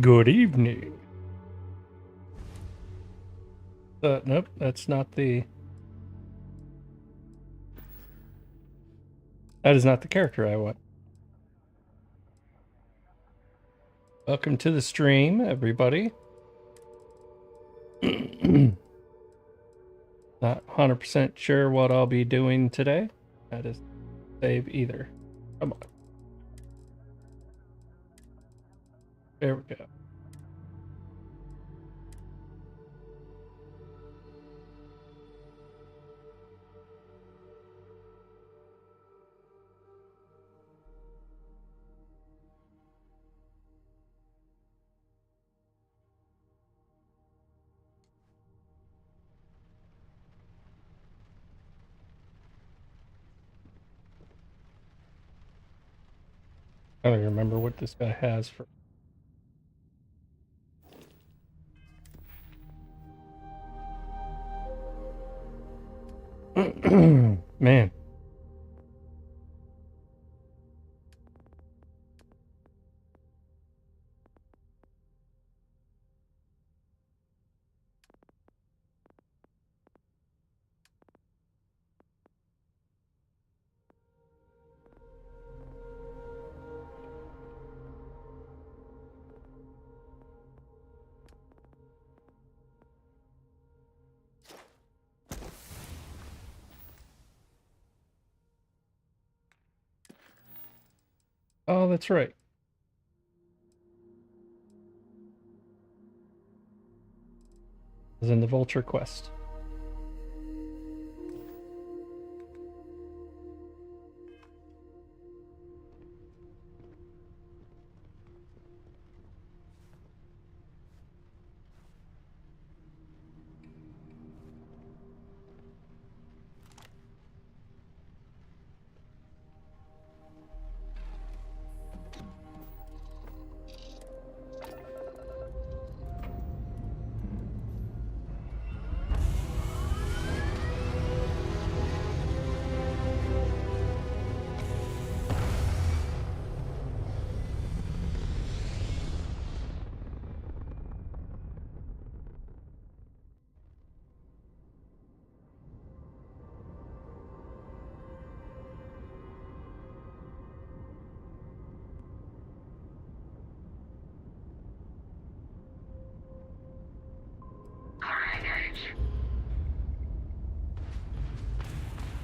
Good evening. Nope, that's not the... That is not the character I want. Welcome to the stream, everybody. Not 100% sure what I'll be doing today. That is save either. Come on. There we go. I don't remember what this guy has for... Man. Oh, that's right. Is in the Vulture Quest.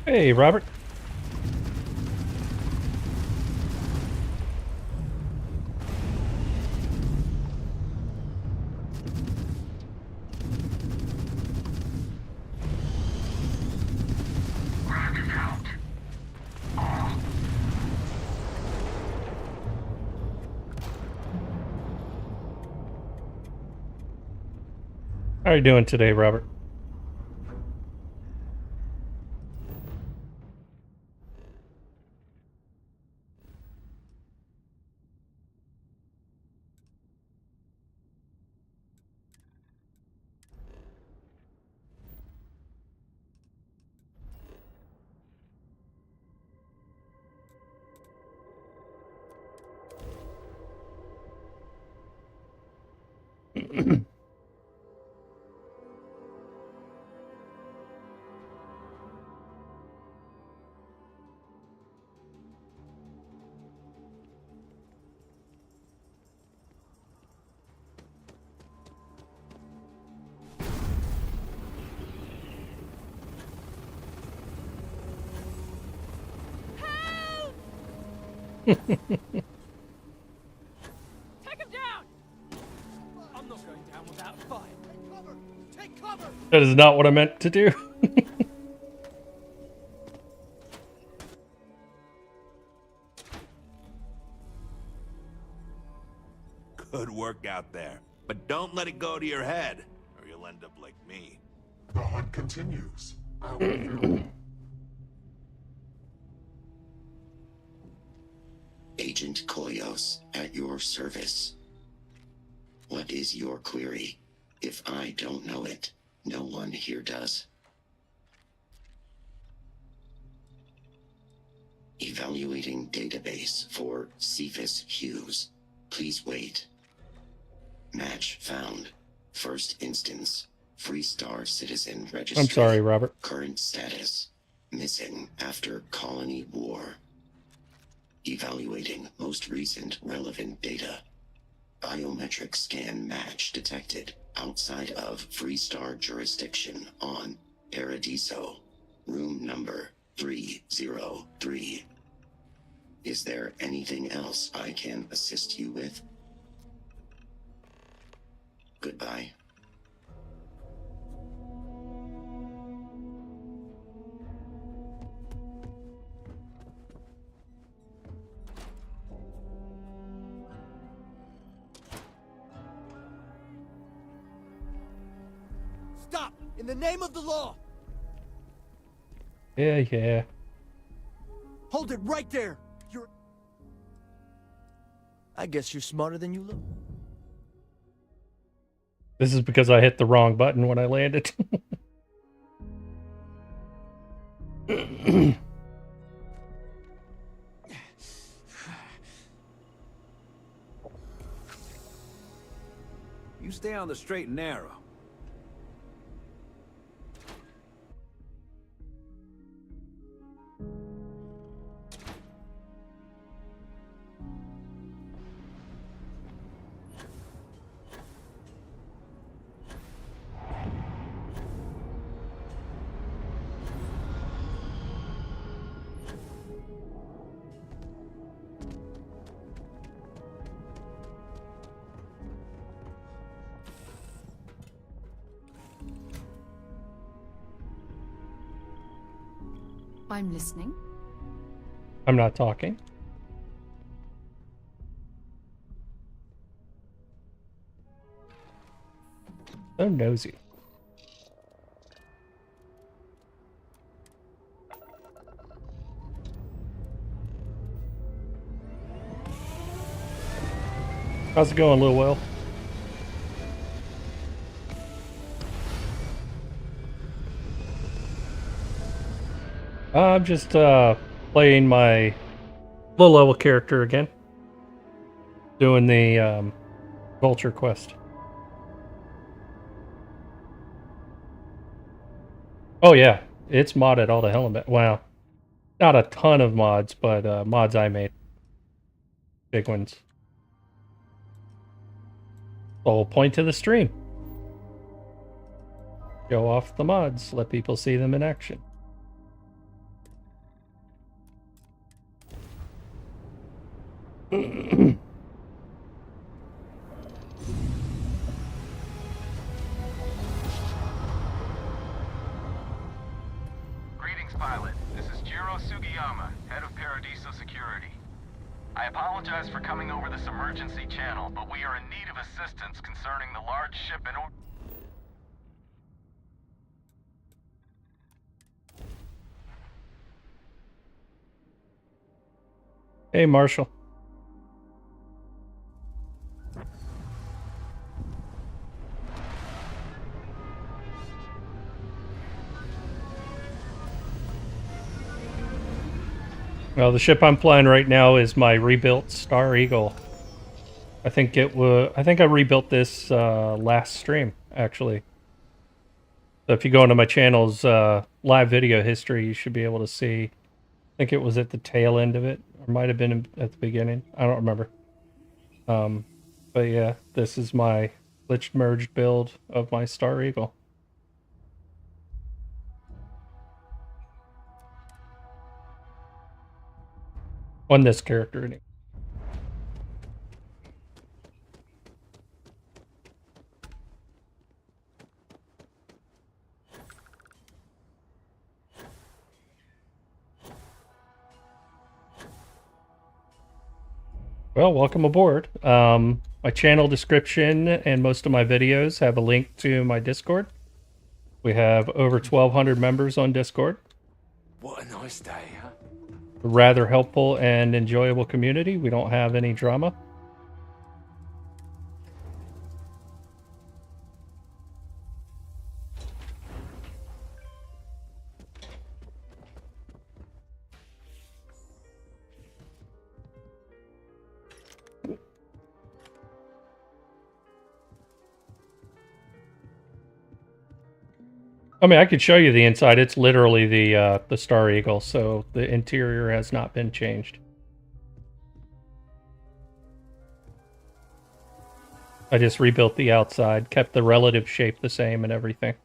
Hey, Robert. How are you doing today, Robert? Take him down! I'm not going down without a fight. Take cover! Take cover! That is not what I meant to do. Good work out there. But don't let it go to your head, or you'll end up like me. The hunt continues. I'll be here. Agent Koyos, at your service. What is your query? If I don't know it, no one here does. Evaluating database for Cephas Hughes. Please wait. Match found. First instance. Freestar citizen registry. I'm sorry, Robert. Current status. Missing after colony war. Evaluating most recent relevant data. Biometric scan match detected outside of Freestar jurisdiction on Paradiso. Room number 303. Is there anything else I can assist you with? Goodbye. Stop! In the name of the law! Yeah. Hold it right there! You're... I guess you're smarter than you look. This is because I hit the wrong button when I landed. You stay on the straight and narrow. I'm listening. I'm not talking. So nosy. How's it going, Lil Will? I'm just playing my low-level character again. Doing the Vulture quest. Oh yeah, it's modded all the hell in it. Wow. Not a ton of mods, but mods I made. Big ones. The whole point of the stream. Show off the mods, let people see them in action. Greetings, pilot. This is Jiro Sugiyama, head of Paradiso Security. I apologize for coming over this emergency channel, but we are in need of assistance concerning the large ship in orbit. Hey, Marshall. Well, the ship I'm flying right now is my rebuilt Star Eagle. I think I rebuilt this last stream, actually. So if you go into my channel's live video history, you should be able to see. I think it was at the tail end of it, or might have been at the beginning. I don't remember. But yeah, this is my glitched merged build of my Star Eagle. On this character, anyway. Well, welcome aboard. My channel description and most of my videos have a link to my Discord. We have over 1,200 members on Discord. What a nice day, huh? A rather helpful and enjoyable community. We don't have any drama. I mean, I could show you the inside. It's literally the Star Eagle, so the interior has not been changed. I just rebuilt the outside, kept the relative shape the same and everything.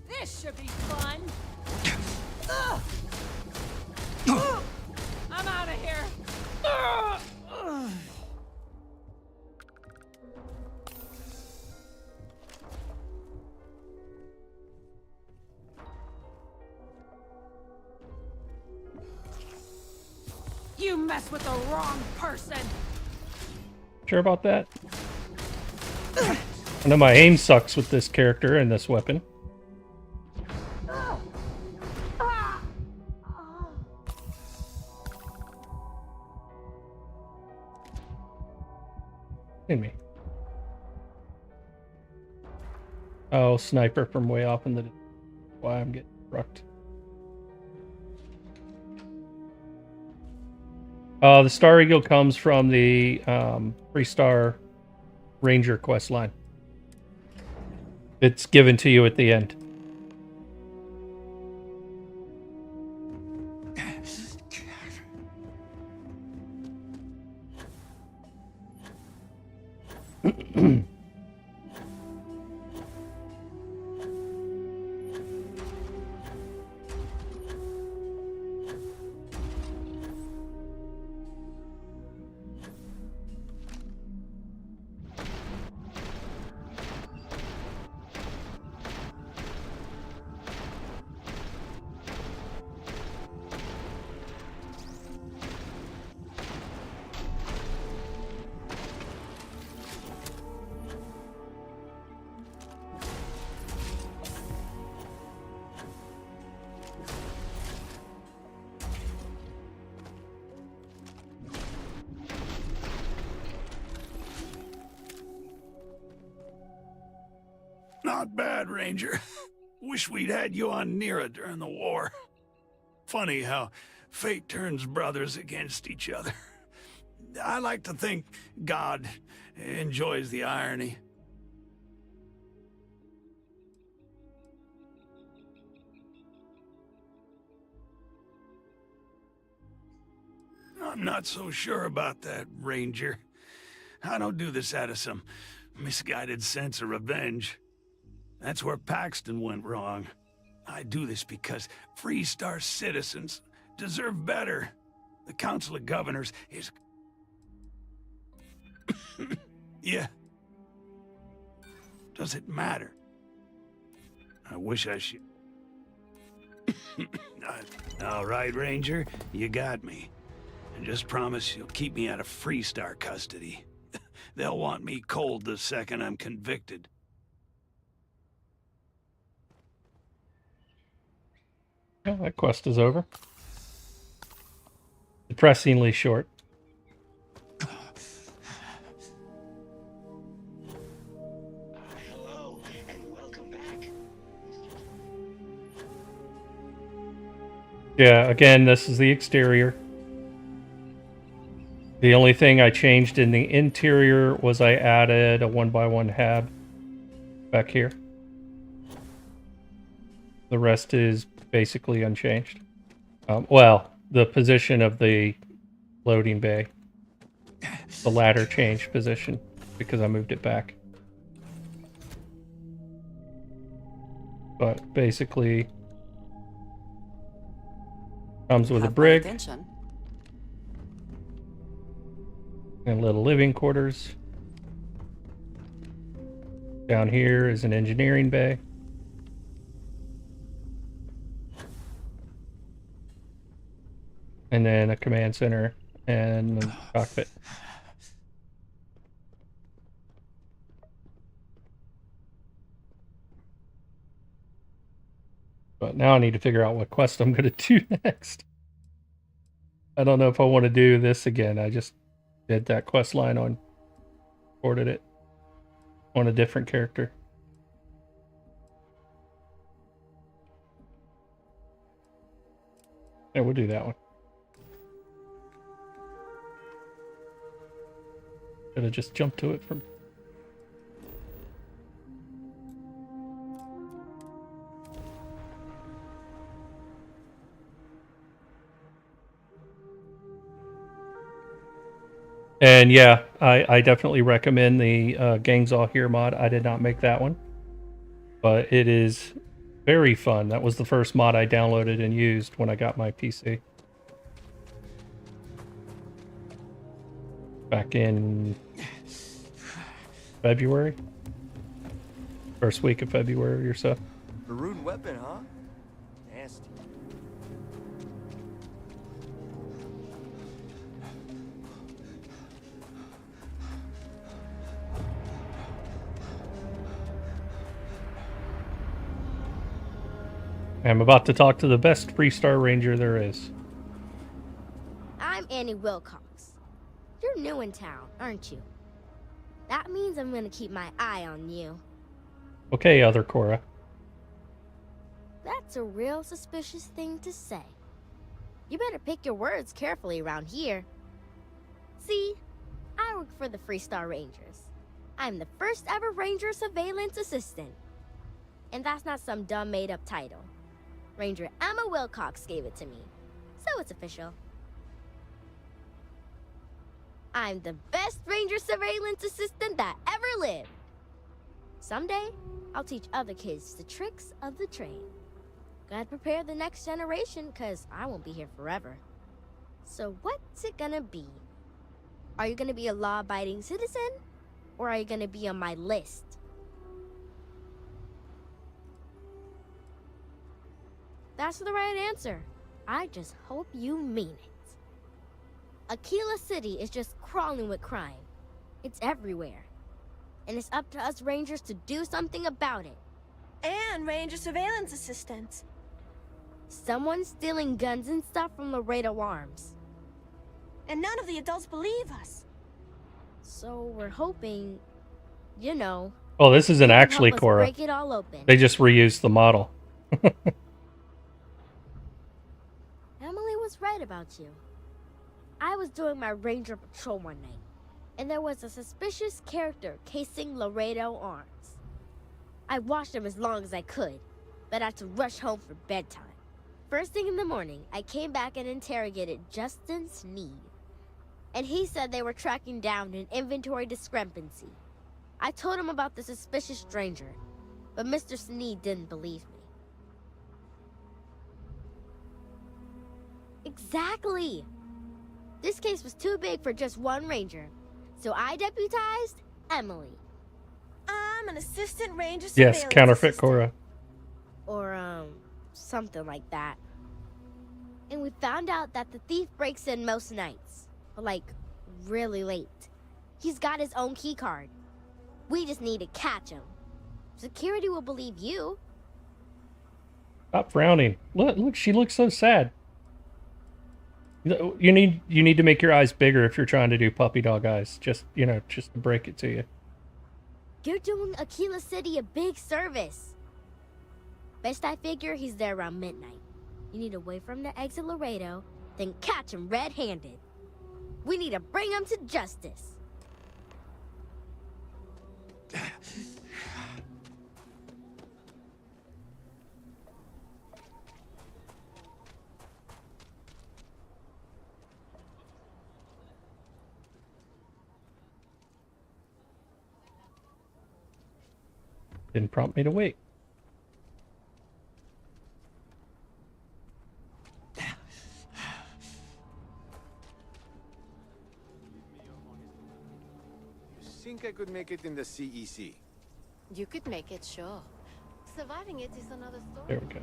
This should be fun. Ugh. Ugh. I'm out of here. Ugh. Ugh. You mess with the wrong person. Sure about that? I know my aim sucks with this character and this weapon. In me. Oh, sniper from way off in the... Why I'm getting rucked. The Star Eagle comes from the 3-star Ranger quest line. It's given to you at the end. Not bad, Ranger. Wish we'd had you on Nira during the war. Funny how fate turns brothers against each other. I like to think God enjoys the irony. I'm not so sure about that, Ranger. I don't do this out of some misguided sense of revenge. That's where Paxton went wrong. I do this because Free Star citizens deserve better. The Council of Governors is... Yeah. Does it matter? I wish I should... All right, Ranger, you got me. And just promise you'll keep me out of Free Star custody. They'll want me cold the second I'm convicted. Yeah, that quest is over. Depressingly short. Hello, and welcome back. Yeah, again, this is the exterior. The only thing I changed in the interior was I added a 1x1 hab back here. The rest is basically unchanged. Well, the position of the loading bay. The ladder changed position because I moved it back. But basically, comes with a brig and little living quarters. Down here is an engineering bay. And then a command center and a cockpit. But now I need to figure out what quest I'm going to do next. I don't know if I want to do this again. I just did that quest line on, ported it on a different character. Yeah, we'll do that one. Should have just jumped to it from. And yeah, I definitely recommend the Gangs All Here mod. I did not make that one, but it is very fun. That was the first mod I downloaded and used when I got my PC. Back in February. First week of February or so. A rude weapon, huh? Nasty. I'm about to talk to the best Freestar Ranger there is. I'm Annie Wilcox. You're new in town, aren't you? That means I'm gonna keep my eye on you. Okay, other Cora. That's a real suspicious thing to say. You better pick your words carefully around here. See, I work for the Freestar Rangers. I'm the first ever Ranger Surveillance Assistant. And that's not some dumb made-up title. Ranger Emma Wilcox gave it to me, so it's official. I'm the best Ranger Surveillance Assistant that ever lived. Someday, I'll teach other kids the tricks of the trade. Gotta prepare the next generation, cause I won't be here forever. So what's it gonna be? Are you gonna be a law-abiding citizen? Or are you gonna be on my list? That's the right answer. I just hope you mean it. Aquila City is just crawling with crime. It's everywhere. And it's up to us Rangers to do something about it. And Ranger Surveillance Assistants. Someone's stealing guns and stuff from Laredo Arms. And none of the adults believe us. So we're hoping, you know... Oh, this isn't you can actually help us Cora. break it all open. They just reused the model. Emily was right about you. I was doing my ranger patrol one night, and there was a suspicious character casing Laredo Arms. I watched him as long as I could, but I had to rush home for bedtime. First thing in the morning, I came back and interrogated Justin Sneed. And he said they were tracking down an inventory discrepancy. I told him about the suspicious stranger, but Mr. Sneed didn't believe me. Exactly! This case was too big for just one ranger, so I deputized Emily. I'm an assistant ranger Yes, surveillance counterfeit assistant. Cora. Or, something like that. And we found out that the thief breaks in most nights, but like, really late. He's got his own key card. We just need to catch him. Security will believe you. Stop frowning. Look, she looks so sad. You need to make your eyes bigger if you're trying to do puppy dog eyes. Just to break it to you. You're doing Aquila City a big service. Best I figure he's there around midnight. You need to wait for him to exit Laredo, then catch him red-handed. We need to bring him to justice. Didn't prompt me to wait. You think I could make it in the CEC? You could make it, sure. Surviving it is another story. There we go.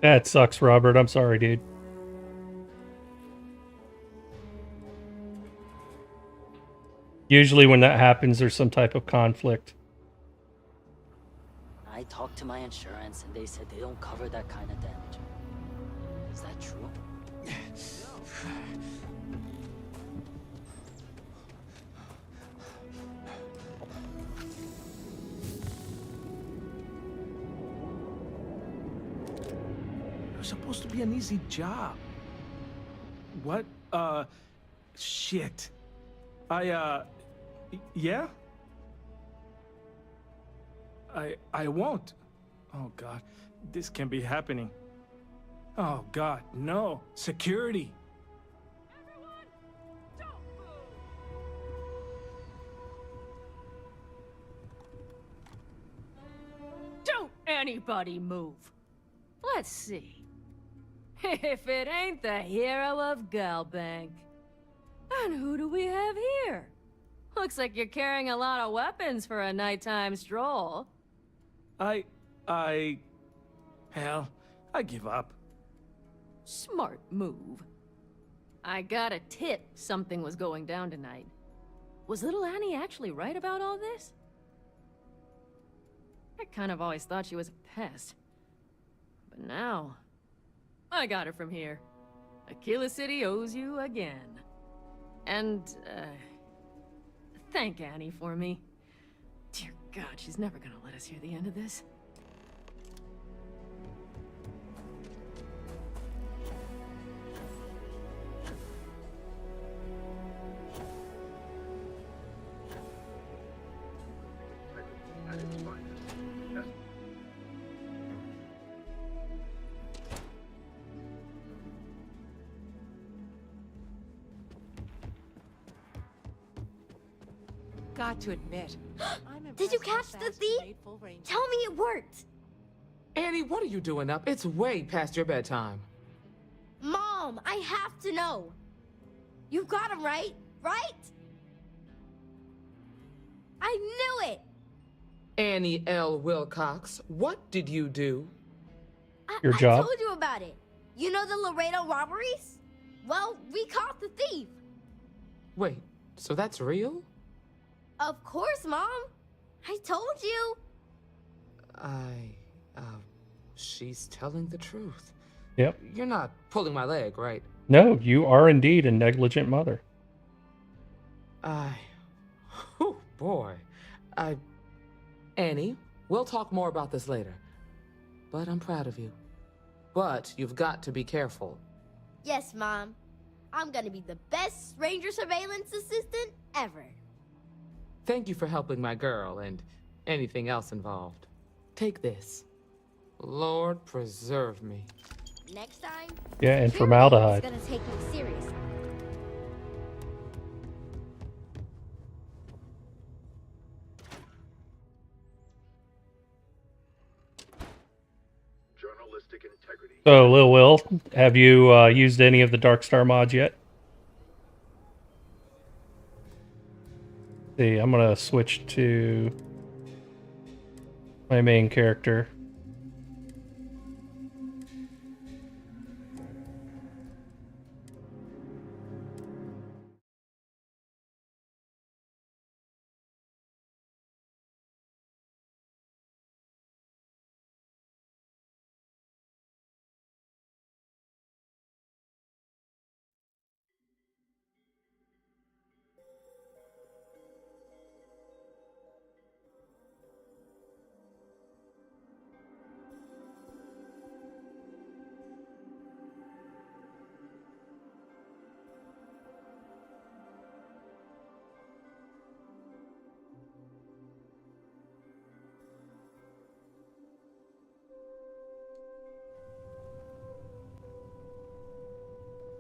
That sucks, Robert. I'm sorry, dude. Usually when that happens, there's some type of conflict. I talked to my insurance and they said they don't cover that kind of damage. Is that true? It was supposed to be an easy job. What? Shit. Yeah? I won't. Oh, God. This can't be happening. Oh, God, no. Security. Everyone, don't move. Don't anybody move. Let's see. If it ain't the hero of Galbank. And who do we have here? Looks like you're carrying a lot of weapons for a nighttime stroll. Hell, I give up. Smart move. I got a tip something was going down tonight. Was little Annie actually right about all this? I kind of always thought she was a pest. But now, I got her from here. Aquila City owes you again. And, thank Annie for me. Dear God, she's never gonna let us hear the end of this. Got to admit, Did you catch the thief? Tell me it worked. Annie, what are you doing up? It's way past your bedtime. Mom, I have to know. You got him right? Right? I knew it. Annie L. Wilcox, what did you do? Your job? I told you about it. You know the Laredo robberies? Well, we caught the thief. Wait, so that's real? Of course, Mom. I told you. She's telling the truth. Yep. You're not pulling my leg, right? No, you are indeed a negligent mother. Oh, boy. Annie, we'll talk more about this later. But I'm proud of you. But you've got to be careful. Yes, Mom. I'm gonna be the best ranger surveillance assistant ever. Thank you for helping my girl and anything else involved. Take this. Lord preserve me. Next time. Yeah, and Kira formaldehyde. is gonna take me seriously. Journalistic integrity. So, Lil Will, have you used any of the DarkStar mods yet? See, I'm gonna switch to my main character.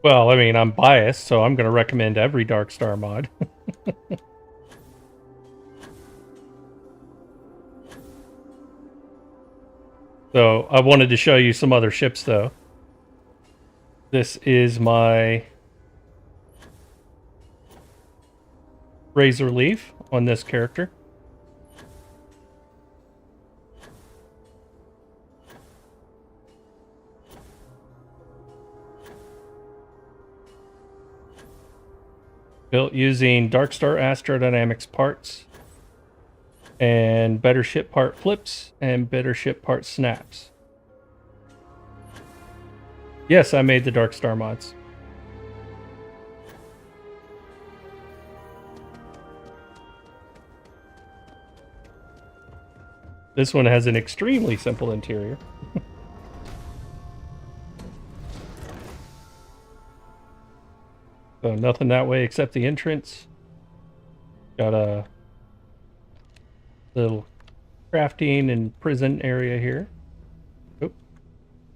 Well, I mean, I'm biased, so I'm going to recommend every DarkStar mod. So, I wanted to show you some other ships, though. This is my Razor Leaf on this character. Built using DarkStar astrodynamics parts and better ship part flips and better ship part snaps. Yes, I made the DarkStar mods. This one has an extremely simple interior. So nothing that way except the entrance. Got a little crafting and prison area here. Oop,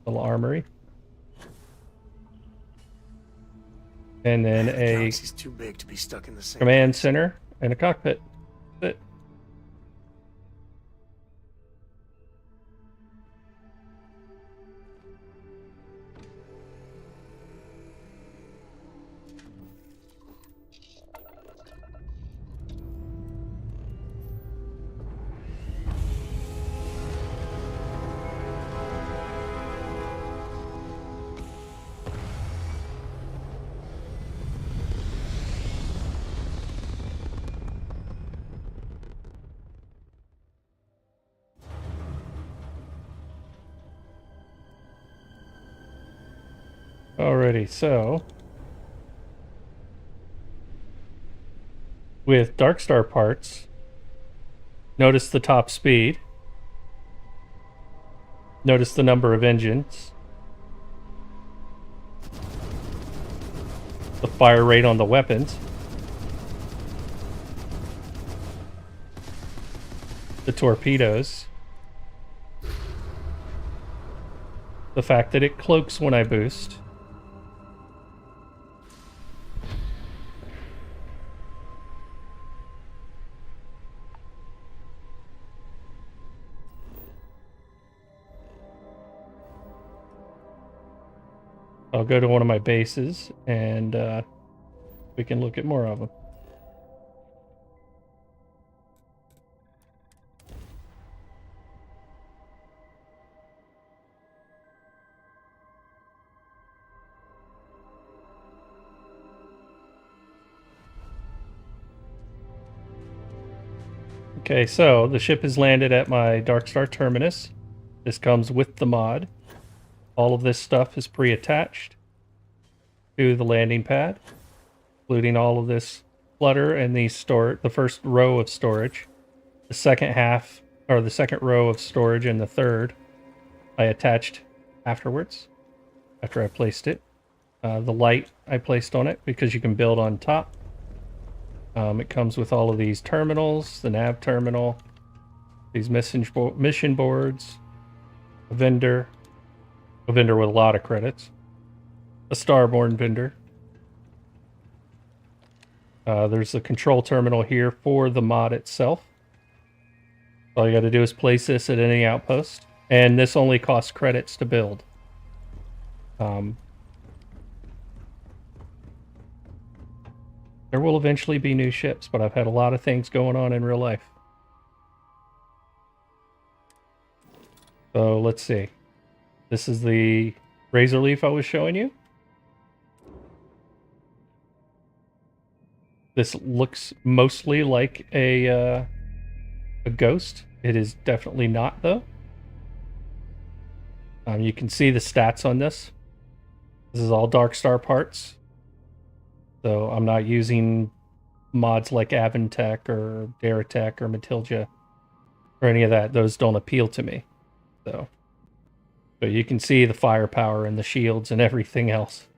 little armory. And then a Galaxy's too big to be stuck in the same command center and a cockpit. That's it. Alrighty, so with DarkStar parts, notice the top speed, notice the number of engines, the fire rate on the weapons, the torpedoes, the fact that it cloaks when I boost, I'll go to one of my bases and we can look at more of them. Okay, so the ship has landed at my DarkStar terminus. This comes with the mod. All of this stuff is pre-attached to the landing pad, including all of this clutter and the first row of storage. The second half, or the second row of storage and the third, I attached afterwards, after I placed it. The light I placed on it because you can build on top. It comes with all of these terminals, the nav terminal, these mission boards, a vendor with a lot of credits, a Starborn vendor. There's a control terminal here for the mod itself. All you got to do is place this at any outpost, and this only costs credits to build. There will eventually be new ships, but I've had a lot of things going on in real life. So let's see. This is the razor leaf I was showing you. This looks mostly like a ghost. It is definitely not, though. You can see the stats on this. This is all DarkStar parts. So I'm not using mods like Aventech or Daratech or Matilda or any of that. Those don't appeal to me. So you can see the firepower and the shields and everything else.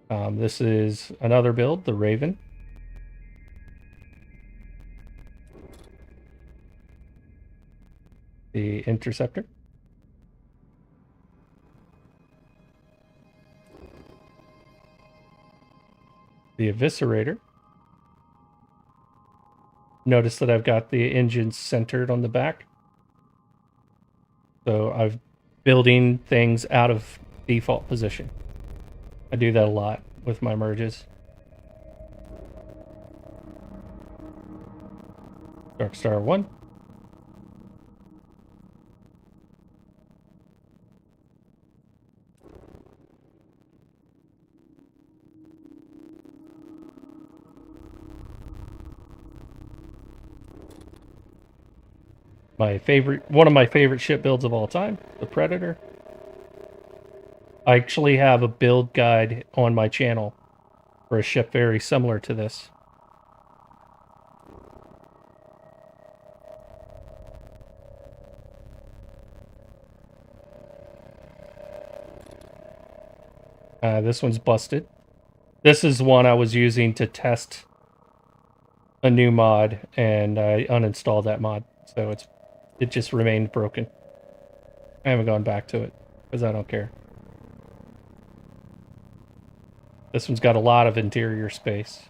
This is another build, the Raven. The Interceptor. The Eviscerator. Notice that I've got the engines centered on the back. So I'm building things out of default position. I do that a lot with my merges. DarkStar 1. One of my favorite ship builds of all time, the Predator. I actually have a build guide on my channel for a ship very similar to this. This one's busted. This is one I was using to test a new mod, and I uninstalled that mod, so it just remained broken. I haven't gone back to it because I don't care. This one's got a lot of interior space.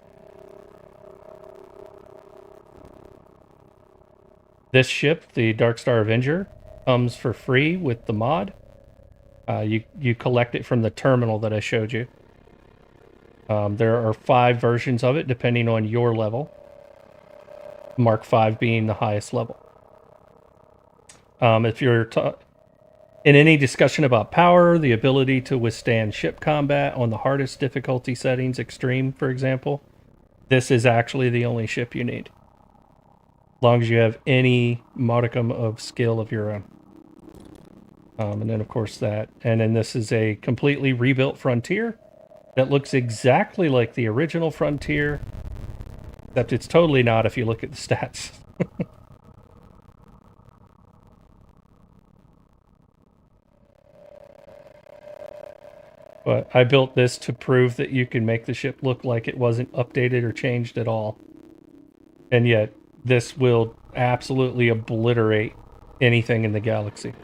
This ship, the DarkStar Avenger, comes for free with the mod. You collect it from the terminal that I showed you. There are 5 versions of it depending on your level. Mark 5 being the highest level. If you're in any discussion about power, the ability to withstand ship combat on the hardest difficulty settings, extreme, for example, this is actually the only ship you need. As long as you have any modicum of skill of your own. And then, of course, that. And then this is a completely rebuilt Frontier that looks exactly like the original Frontier, except it's totally not if you look at the stats. But I built this to prove that you can make the ship look like it wasn't updated or changed at all. And yet, this will absolutely obliterate anything in the galaxy.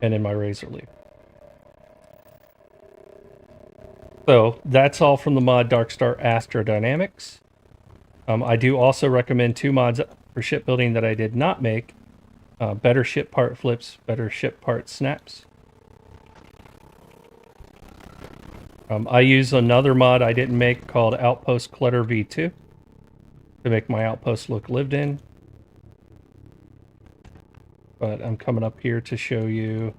And in my Razor Leaf. So, that's all from the mod DarkStar Astrodynamics. I do also recommend 2 mods for shipbuilding that I did not make. Better ship part flips, better ship part snaps. I use another mod I didn't make called Outpost Clutter V2 to make my outpost look lived in. But I'm coming up here to show you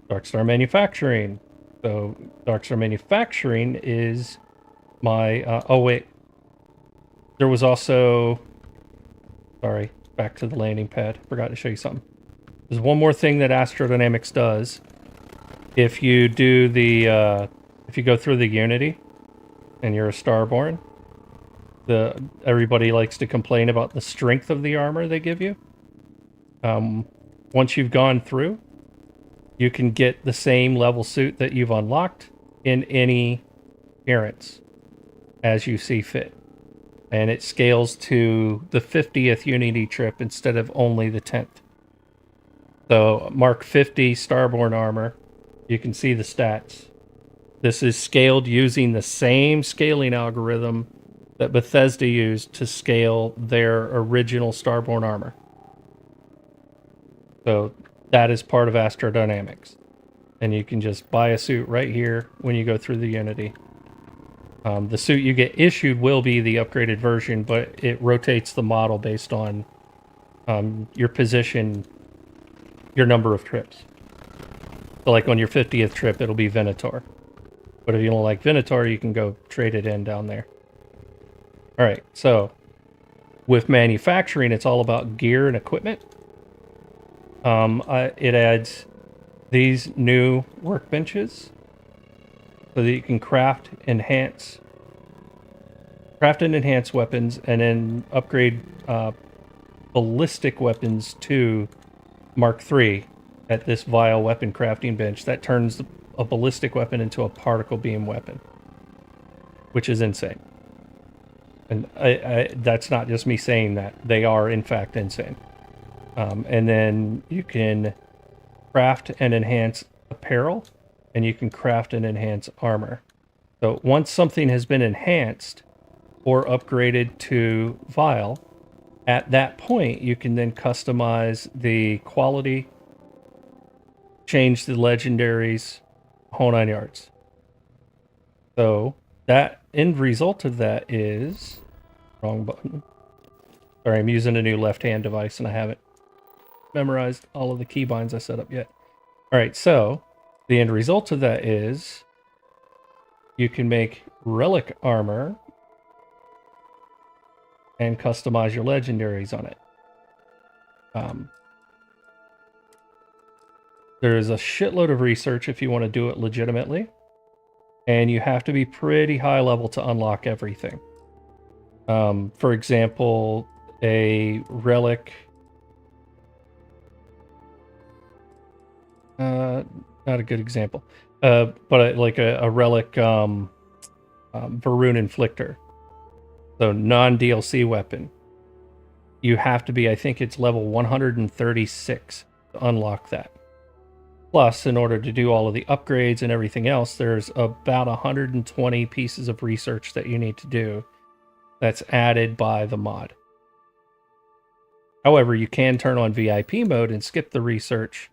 DarkStar Manufacturing. So DarkStar Manufacturing is my... oh, wait. There was also... Sorry, back to the landing pad. Forgot to show you something. There's one more thing that Astrodynamics does. If you do the... if you go through the Unity and you're a Starborn, everybody likes to complain about the strength of the armor they give you. Once you've gone through, you can get the same level suit that you've unlocked in any appearance as you see fit. And it scales to the 50th Unity trip instead of only the 10th. So Mark 50 Starborn armor, you can see the stats. This is scaled using the same scaling algorithm that Bethesda used to scale their original Starborn armor. So that is part of Astrodynamics. And you can just buy a suit right here when you go through the Unity. The suit you get issued will be the upgraded version, but it rotates the model based on your position, your number of trips. So like on your 50th trip, it'll be Venator. But if you don't like Venator, you can go trade it in down there. Alright, so with manufacturing, it's all about gear and equipment. It adds these new workbenches so that you can craft and enhance weapons and then upgrade ballistic weapons to Mark III at this Vile weapon crafting bench that turns a ballistic weapon into a particle beam weapon, which is insane. And that's not just me saying that. They are, in fact, insane. And then you can craft and enhance apparel, and you can craft and enhance armor. So once something has been enhanced or upgraded to Vile, at that point, you can then customize the quality, change the legendaries, whole 9 yards. So that end result of that is... Wrong button. Sorry, I'm using a new left-hand device and I haven't memorized all of the keybinds I set up yet. Alright, so the end result of that is you can make relic armor and customize your legendaries on it. There's a shitload of research if you want to do it legitimately, and you have to be pretty high level to unlock everything. For example, a relic, not a good example, but like a relic Varun Inflictor, so non-DLC weapon. You have to be, I think it's level 136 to unlock that. Plus, in order to do all of the upgrades and everything else, there's about 120 pieces of research that you need to do that's added by the mod. However, you can turn on VIP mode and skip the research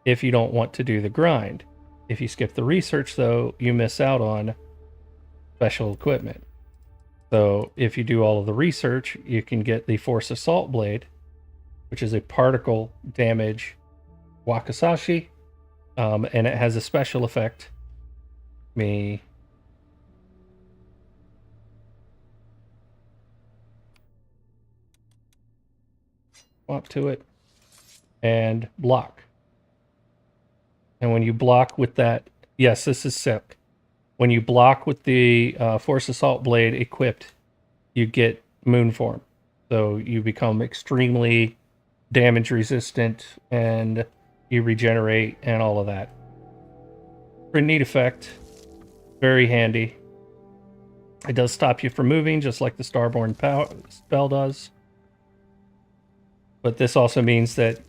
if you don't want to do the grind. If you skip the research, though, you miss out on special equipment. So if you do all of the research, you can get the Force Assault Blade, which is a particle damage wakizashi, and it has a special effect. Swap to it and block. And when you block with that, yes, this is sick. When you block with the Force Assault Blade equipped, you get Moon Form. So you become extremely damage resistant and you regenerate and all of that. Pretty neat effect. Very handy. It does stop you from moving, just like the Starborn spell does. But this also means that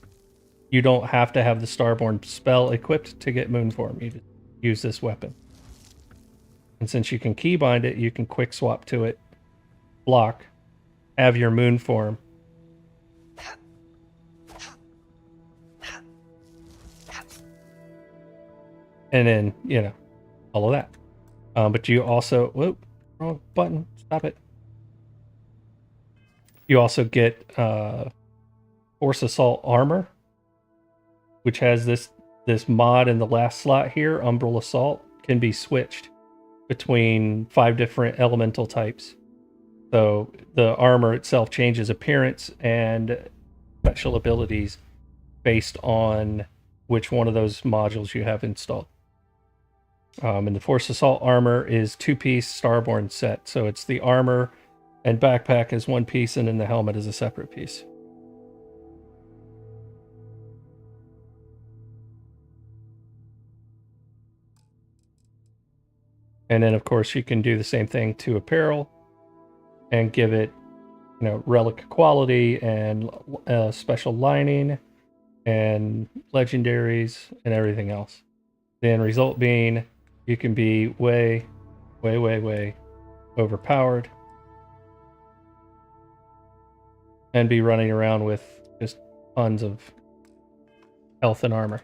you don't have to have the Starborn spell equipped to get Moon Form. You just use this weapon. And since you can keybind it, you can quick swap to it, block, have your Moon Form. And then, you know, all of that. But you also, whoop, wrong button, stop it. You also get Force Assault Armor, which has this mod in the last slot here, Umbral Assault, can be switched between 5 different elemental types. So the armor itself changes appearance and special abilities based on which one of those modules you have installed. And the Force Assault armor is 2-piece Starborn set. So it's the armor and backpack as one piece, and then the helmet is a separate piece. And then, of course, you can do the same thing to apparel and give it, you know, relic quality and special lining and legendaries and everything else. The end result being you can be way overpowered and be running around with just tons of health and armor.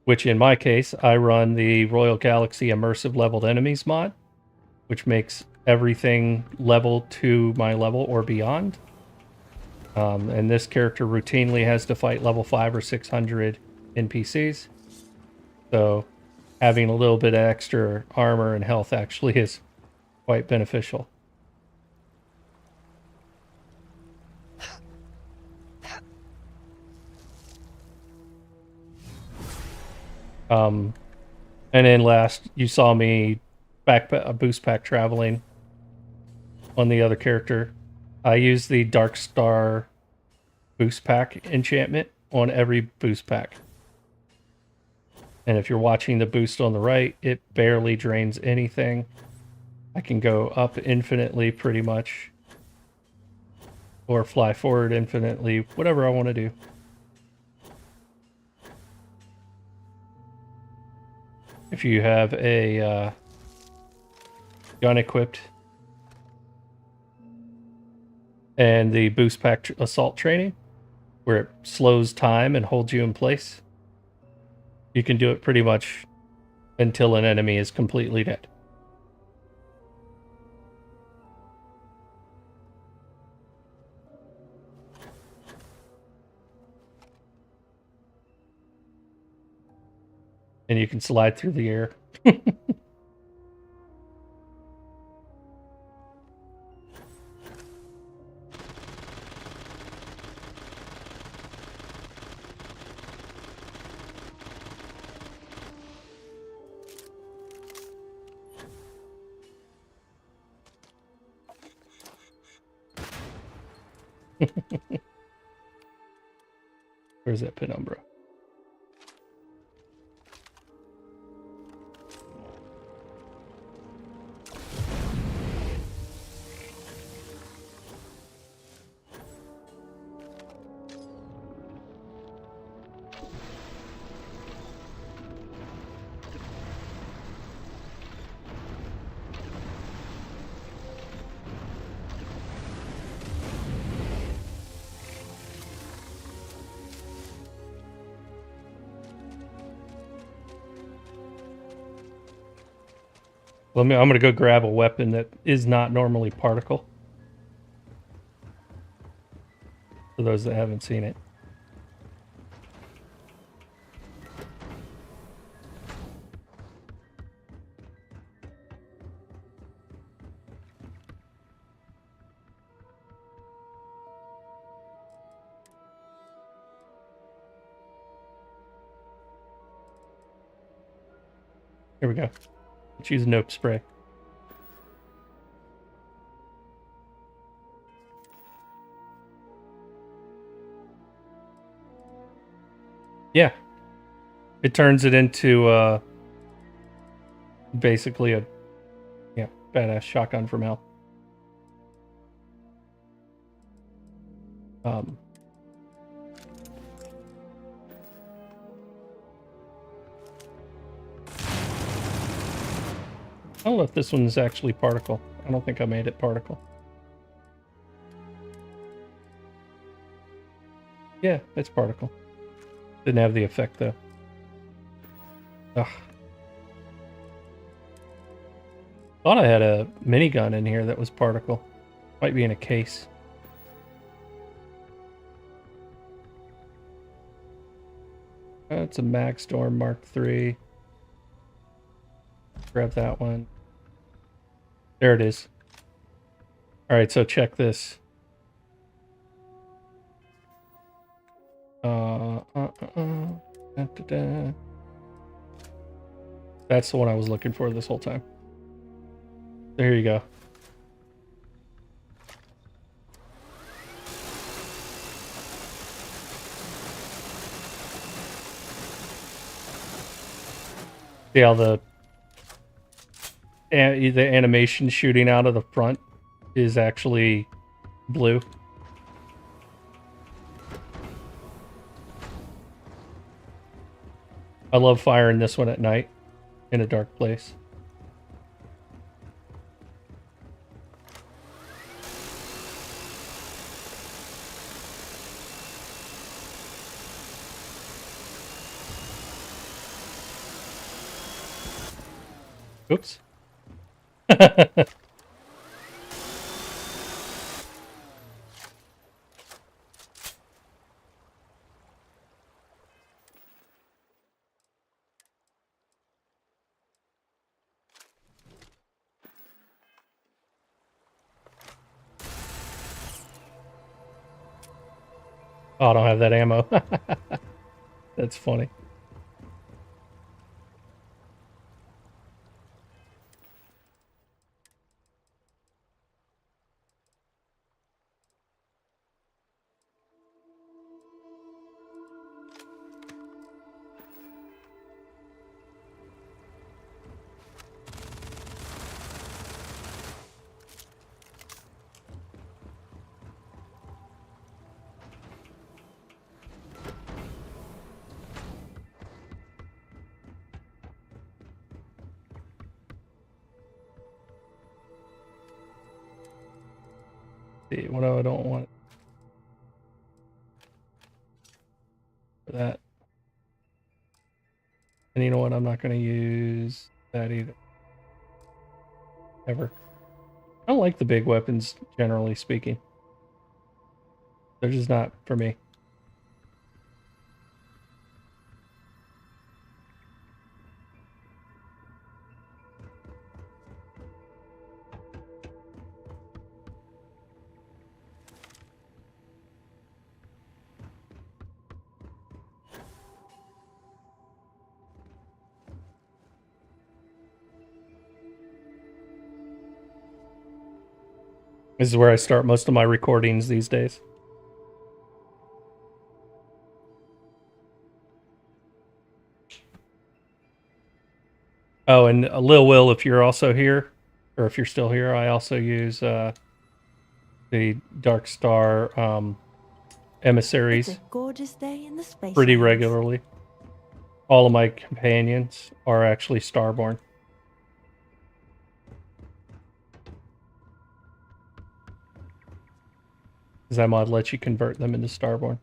Which in my case, I run the Royal Galaxy Immersive Leveled Enemies mod, which makes everything level to my level or beyond. And this character routinely has to fight level 5 or 600 NPCs. So having a little bit of extra armor and health actually is quite beneficial. And then last, you saw me boost pack traveling on the other character. I use the DarkStar boost pack enchantment on every boost pack. And if you're watching the boost on the right, it barely drains anything. I can go up infinitely pretty much, or fly forward infinitely, whatever I want to do. If you have a gun equipped and the boost pack assault training, where it slows time and holds you in place, you can do it pretty much until an enemy is completely dead. And you can slide through the air. Where's that penumbra? I'm gonna go grab a weapon that is not normally particle. For those that haven't seen it. Here we go. Let's use nope spray. Yeah. It turns it into basically a badass shotgun from hell. I don't know if this one's actually particle. I don't think I made it particle. Yeah, it's particle. Didn't have the effect though. Ugh. Thought I had a minigun in here that was particle. Might be in a case. It's a Magstorm Mark III. Grab that one. There it is. Alright, so check this. That's the one I was looking for this whole time. There you go. See how the animation shooting out of the front is actually blue. I love firing this one at night in a dark place. Oops. Oh, I don't have that ammo. That's funny. See what I don't want for that. And you know what? I'm not going to use that either. Ever. I don't like the big weapons, generally speaking. They're just not for me. This is where I start most of my recordings these days. Oh, and Lil Will, if you're also here, or if you're still here, I also use the DarkStar emissaries It's a gorgeous day in the space pretty lanes. regularly. All of my companions are actually Starborn. Because that mod lets you convert them into Starborn.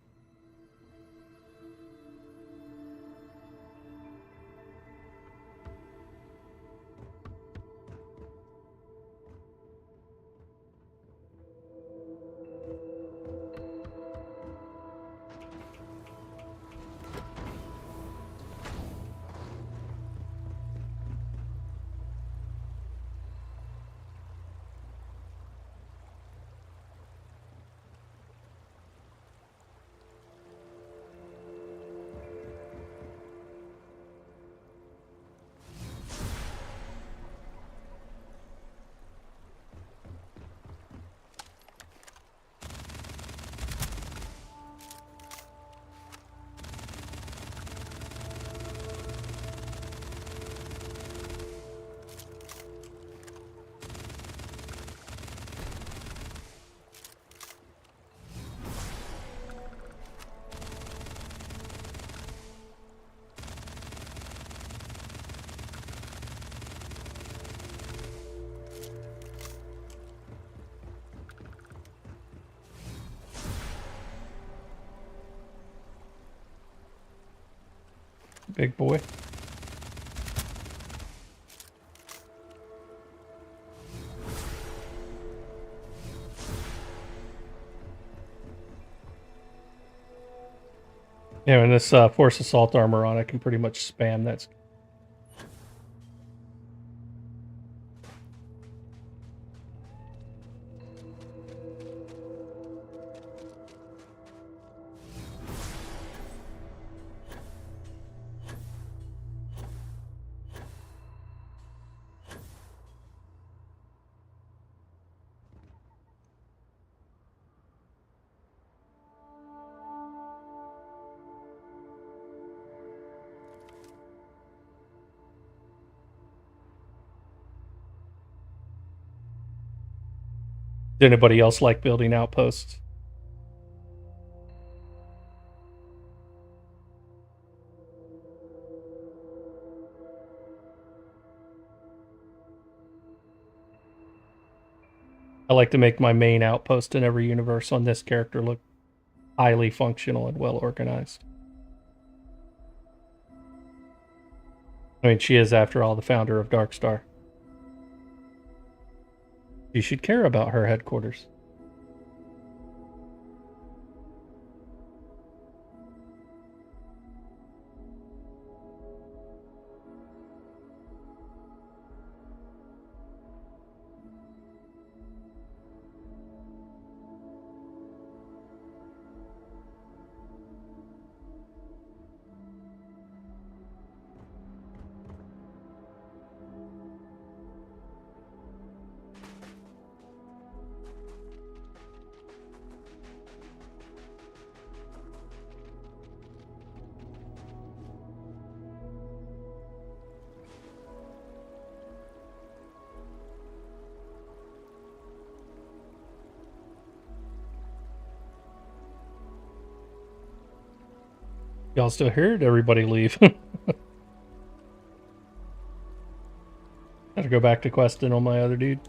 Big boy. Yeah, and this Force Assault armor on, I can pretty much spam that. Does anybody else like building outposts? I like to make my main outpost in every universe on this character look highly functional and well organized. I mean, she is, after all, the founder of DarkStar. You should care about her headquarters. Y'all still here? Did everybody leave? Have to go back to questing on my other dude.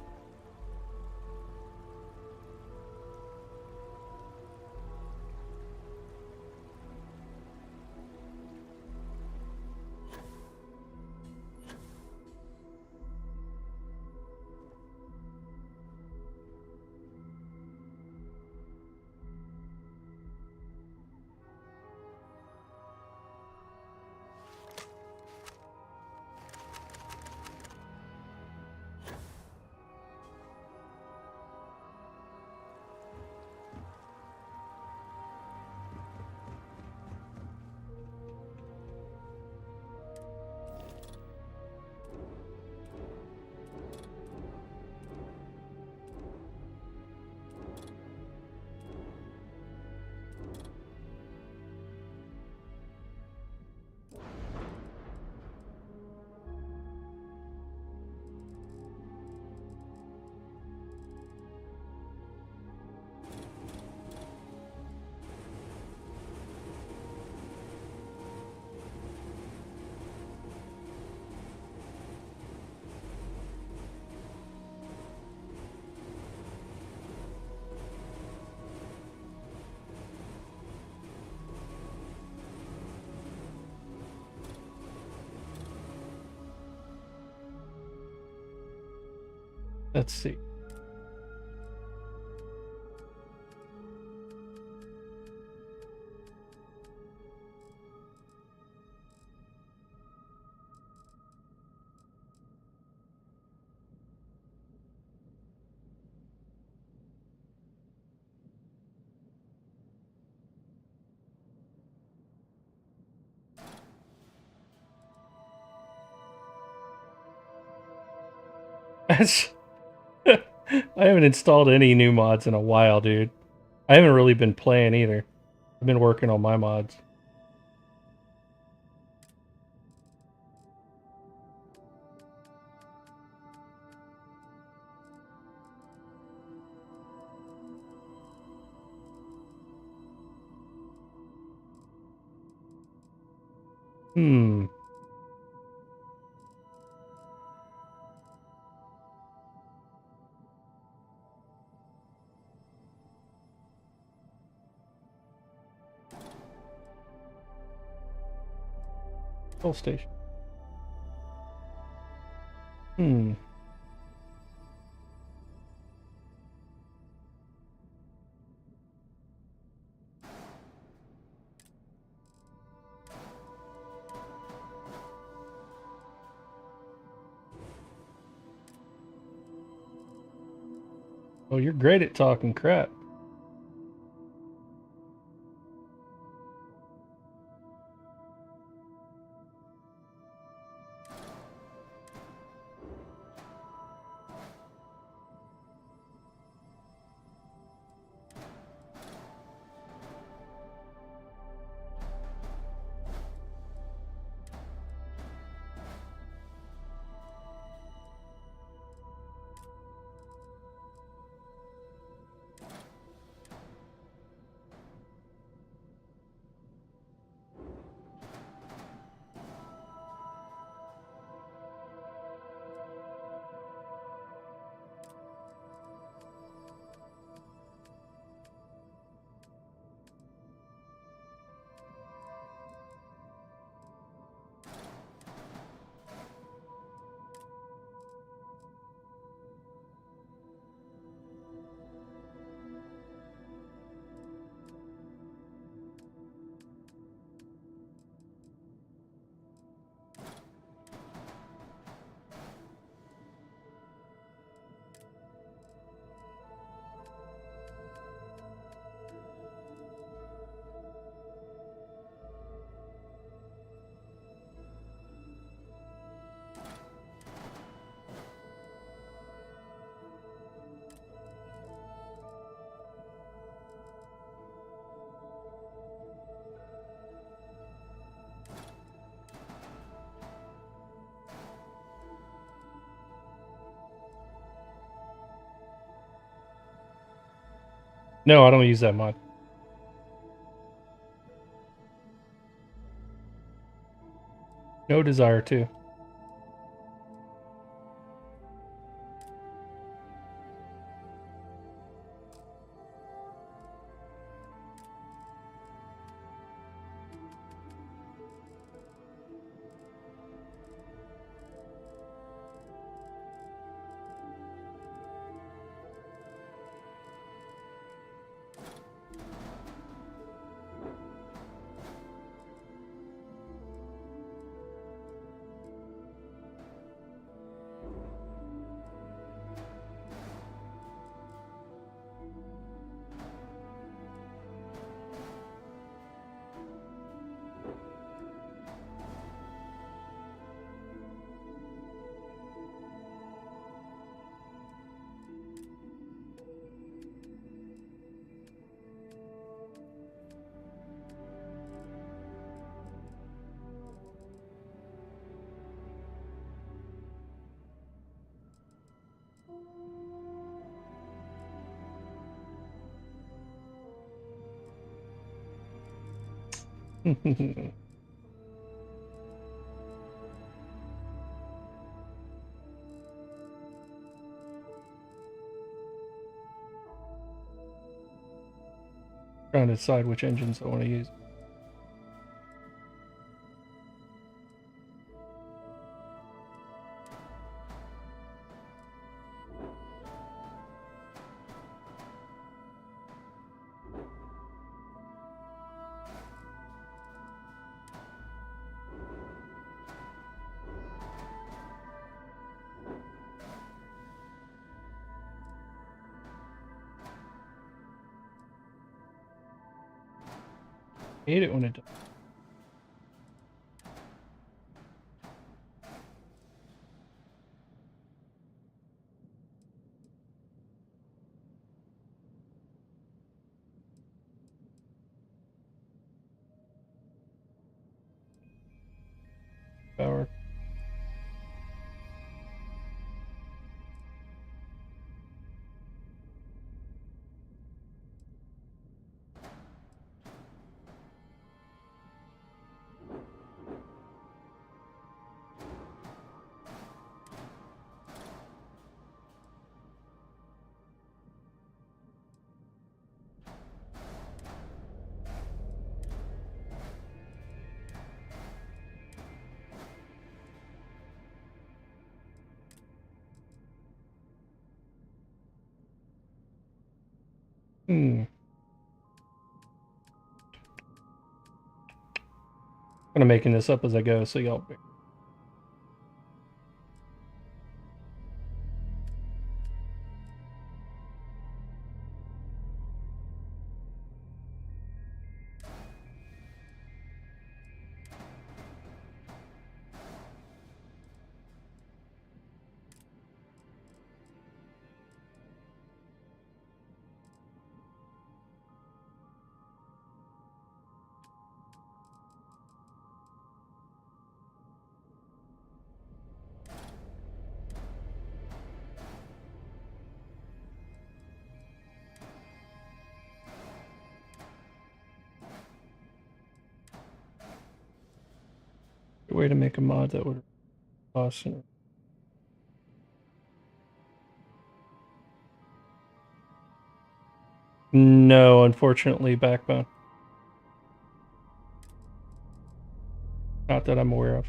Let's see. I haven't installed any new mods in a while, dude. I haven't really been playing either. I've been working on my mods. Hmm. Control station. Hmm. Oh, you're great at talking crap. No, I don't use that mod. No desire to. Trying to decide which engines I want to use. hate it when it does. Power. I'm making this up as I go, so y'all. Way to make a mod that would cost. No, unfortunately, Backbone. Not that I'm aware of.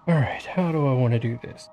All right, how do I want to do this?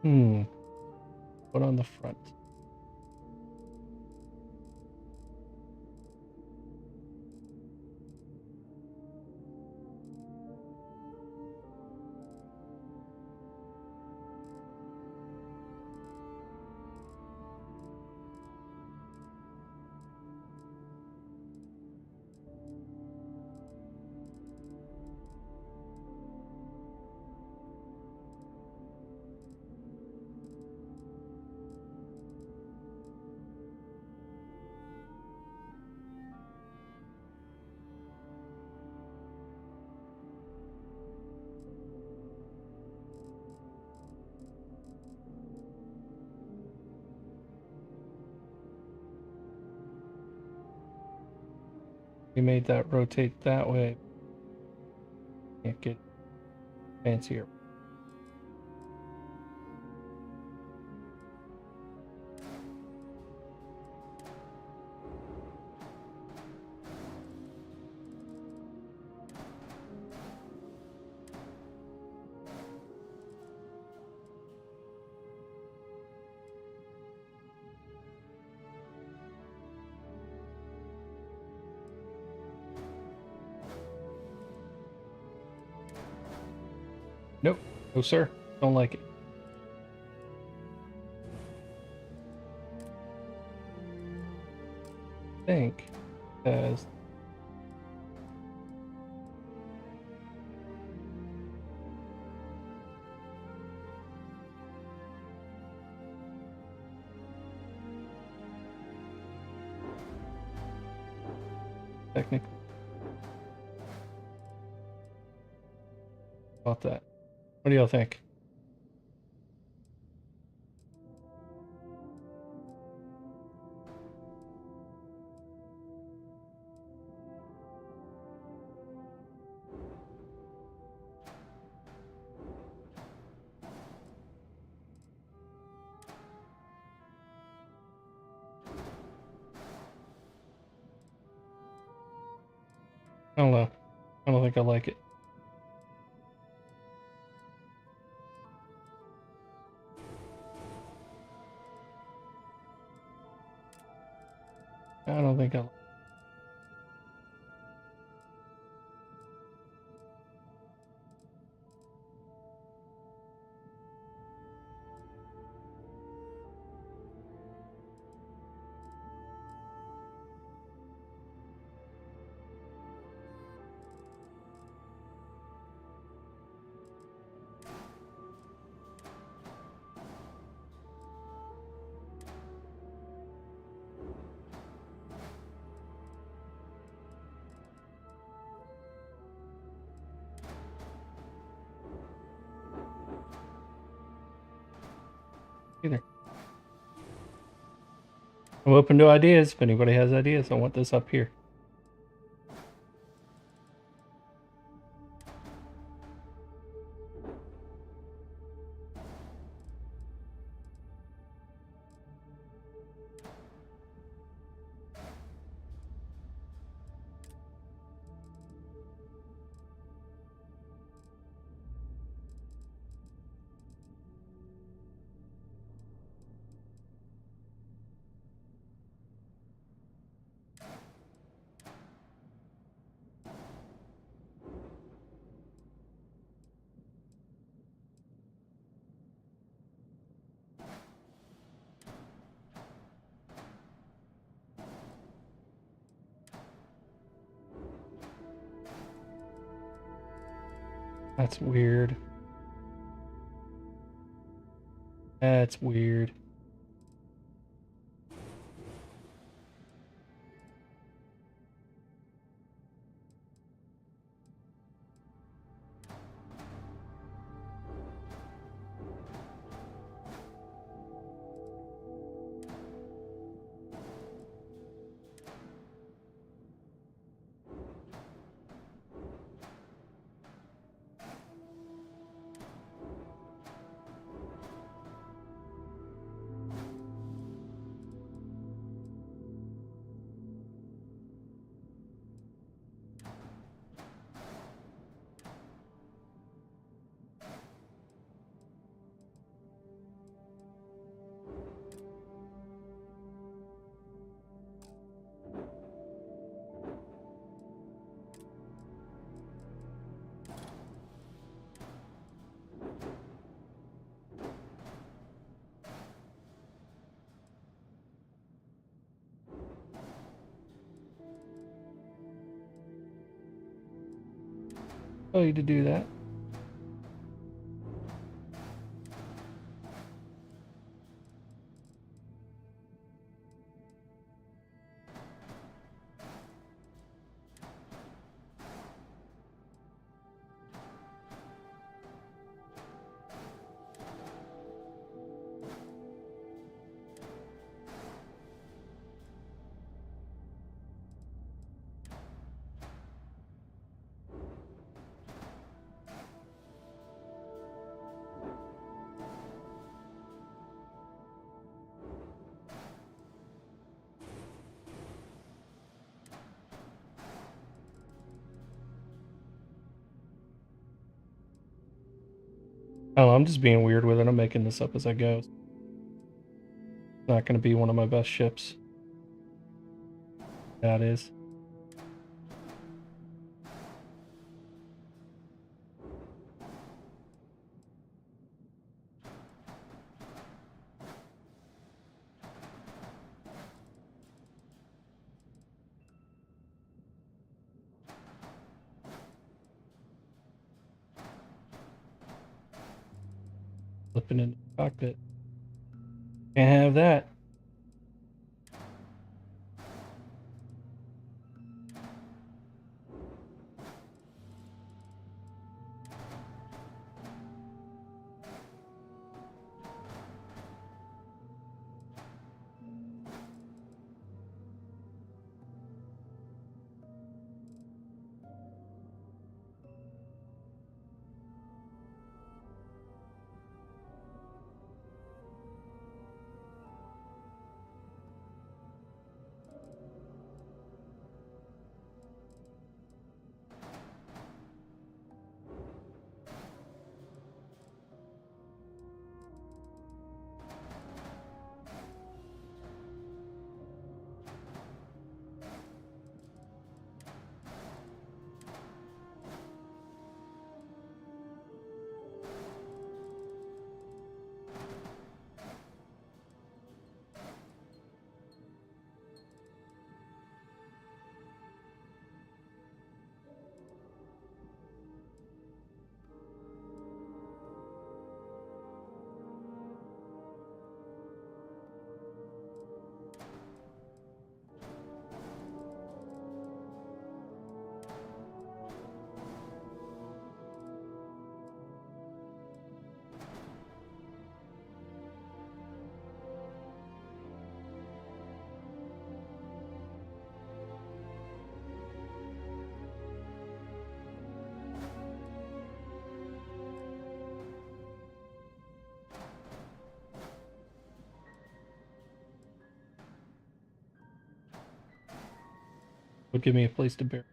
Put on the front. We made that rotate that way. Can't get fancier. Nope. No, sir. Don't like it. I think as technically about that. What do y'all think? I don't know. I don't think I like it. I don't think I like it. Either. I'm open to ideas. If anybody has ideas, I want this up here. That's weird. That's weird. tell you to do that. Oh, I'm just being weird with it. I'm making this up as I go. It's not going to be one of my best ships. That is. Flipping in the cockpit. Can't have that. Would give me a place to bear.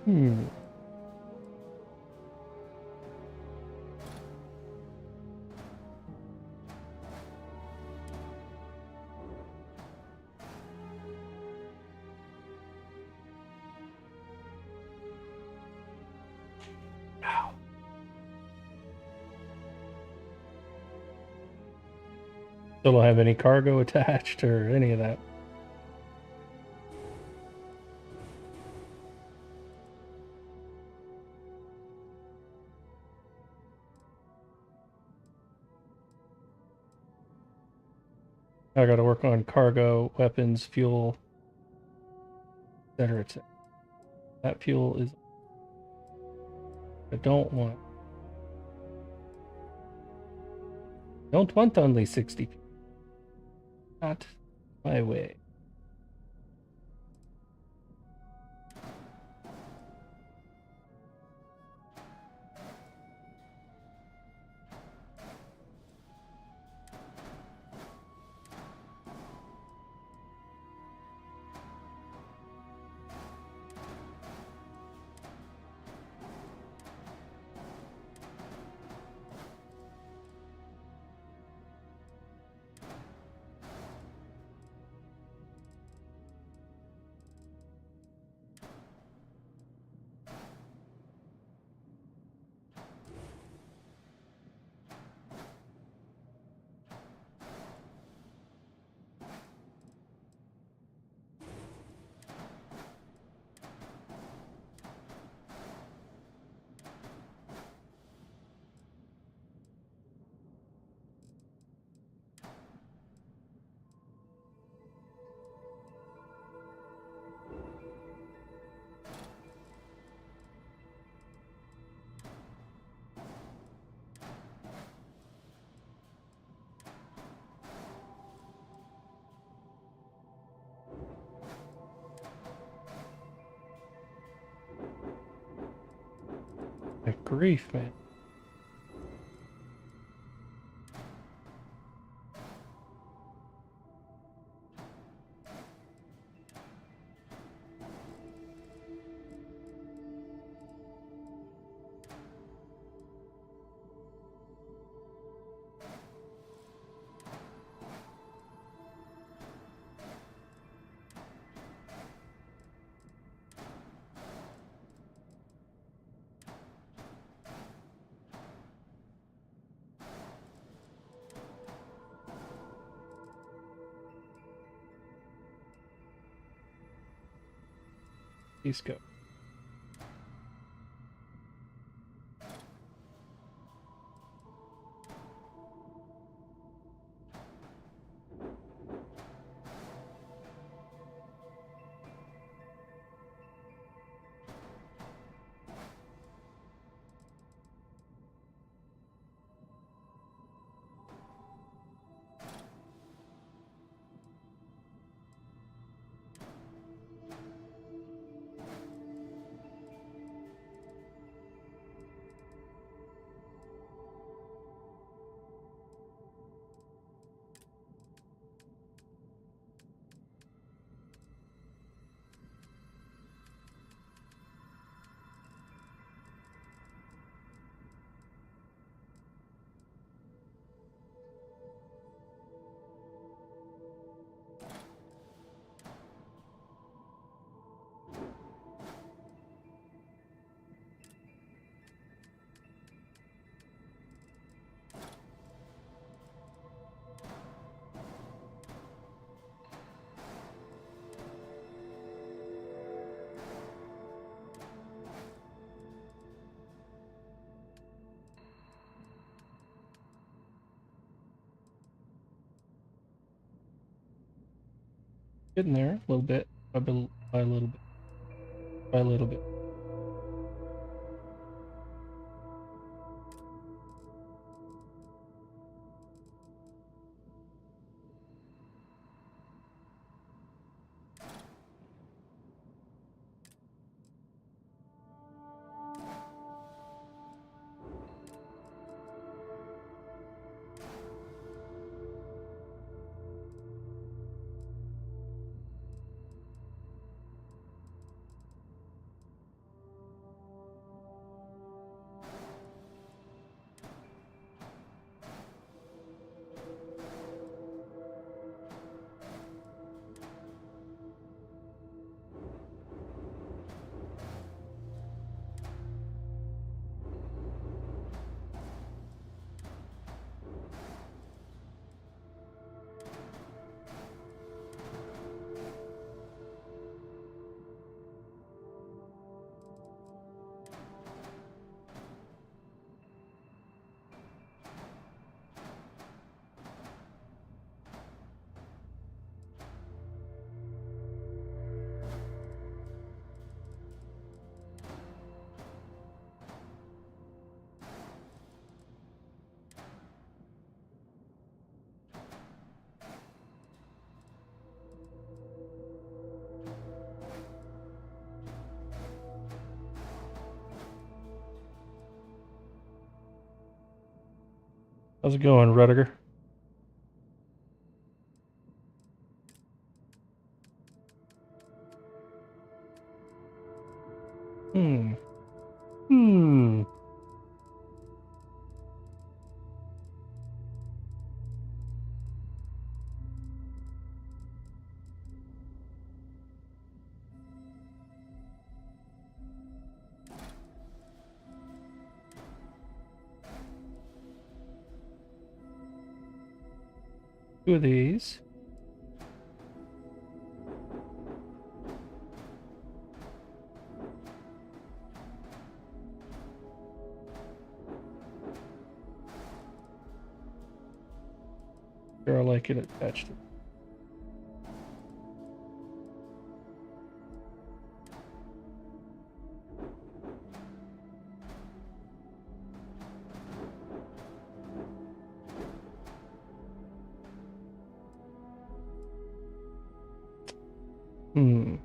Hmm. Ow. Still don't have any cargo attached or any of that. I got to work on cargo, weapons, fuel, etc., etc. That fuel is. I don't want. Don't want only 60. Not my way. grief, man. Please go. Getting there a little bit, by a little bit, by a little bit. How's it going, Rudiger? Hmm. Two of these. Sure, I like it attached. Hmm.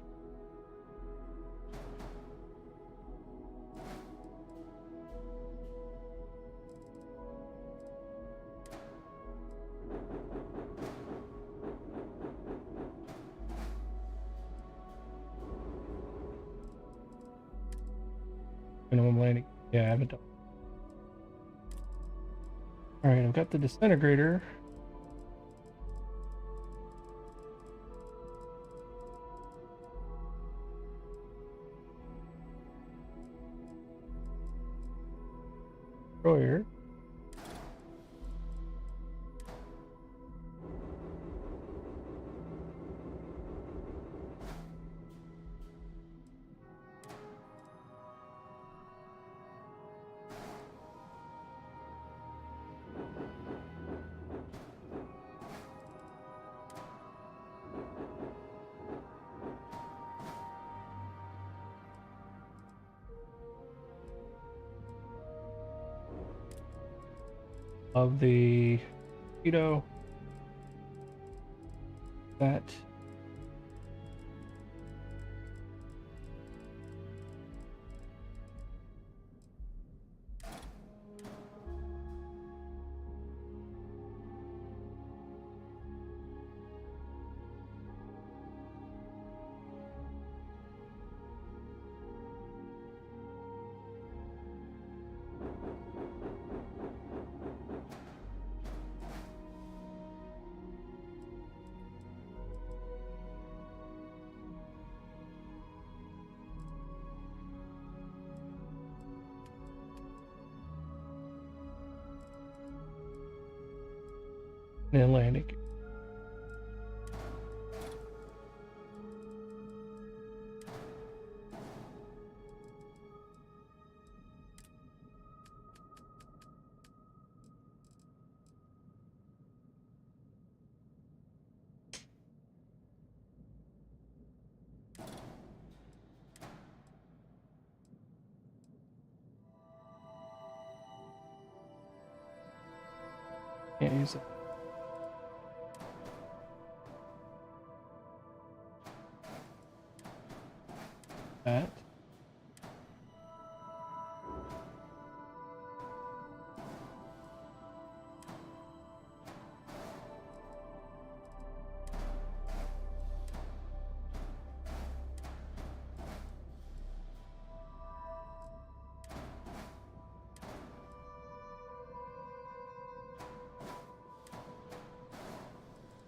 Minimum landing. Yeah, I haven't done. All right, I've got the disintegrator. Destroyer. Of the torpedo. That. And landing. Can't use it. That.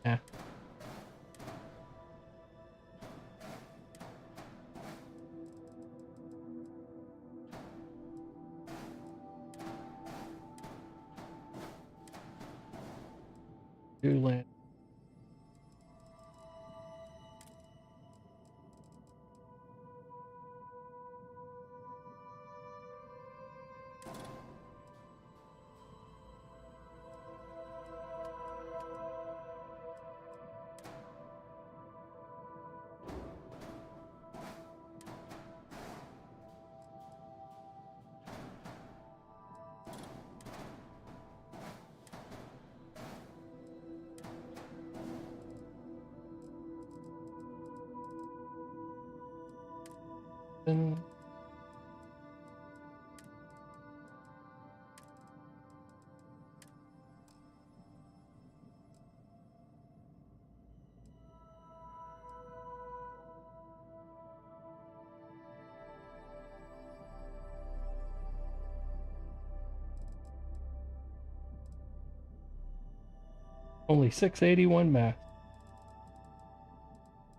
Yeah. Do land. Then. Only 681 math.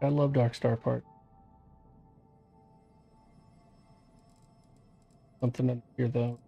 I love DarkStar part. Something under here though.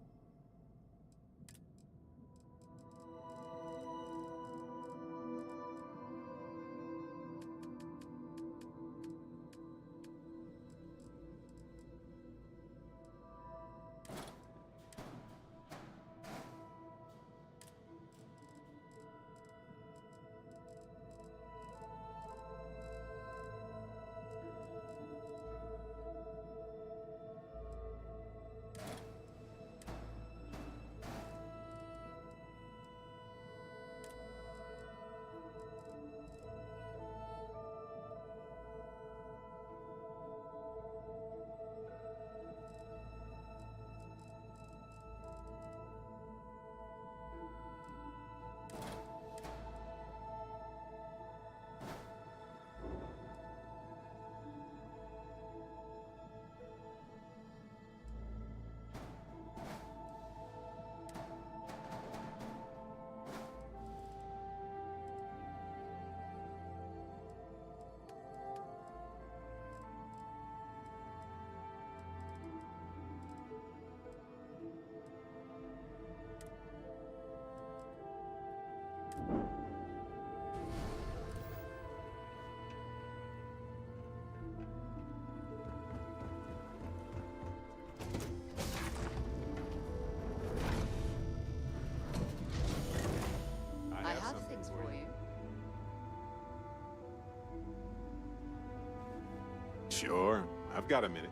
Sure, I've got a minute.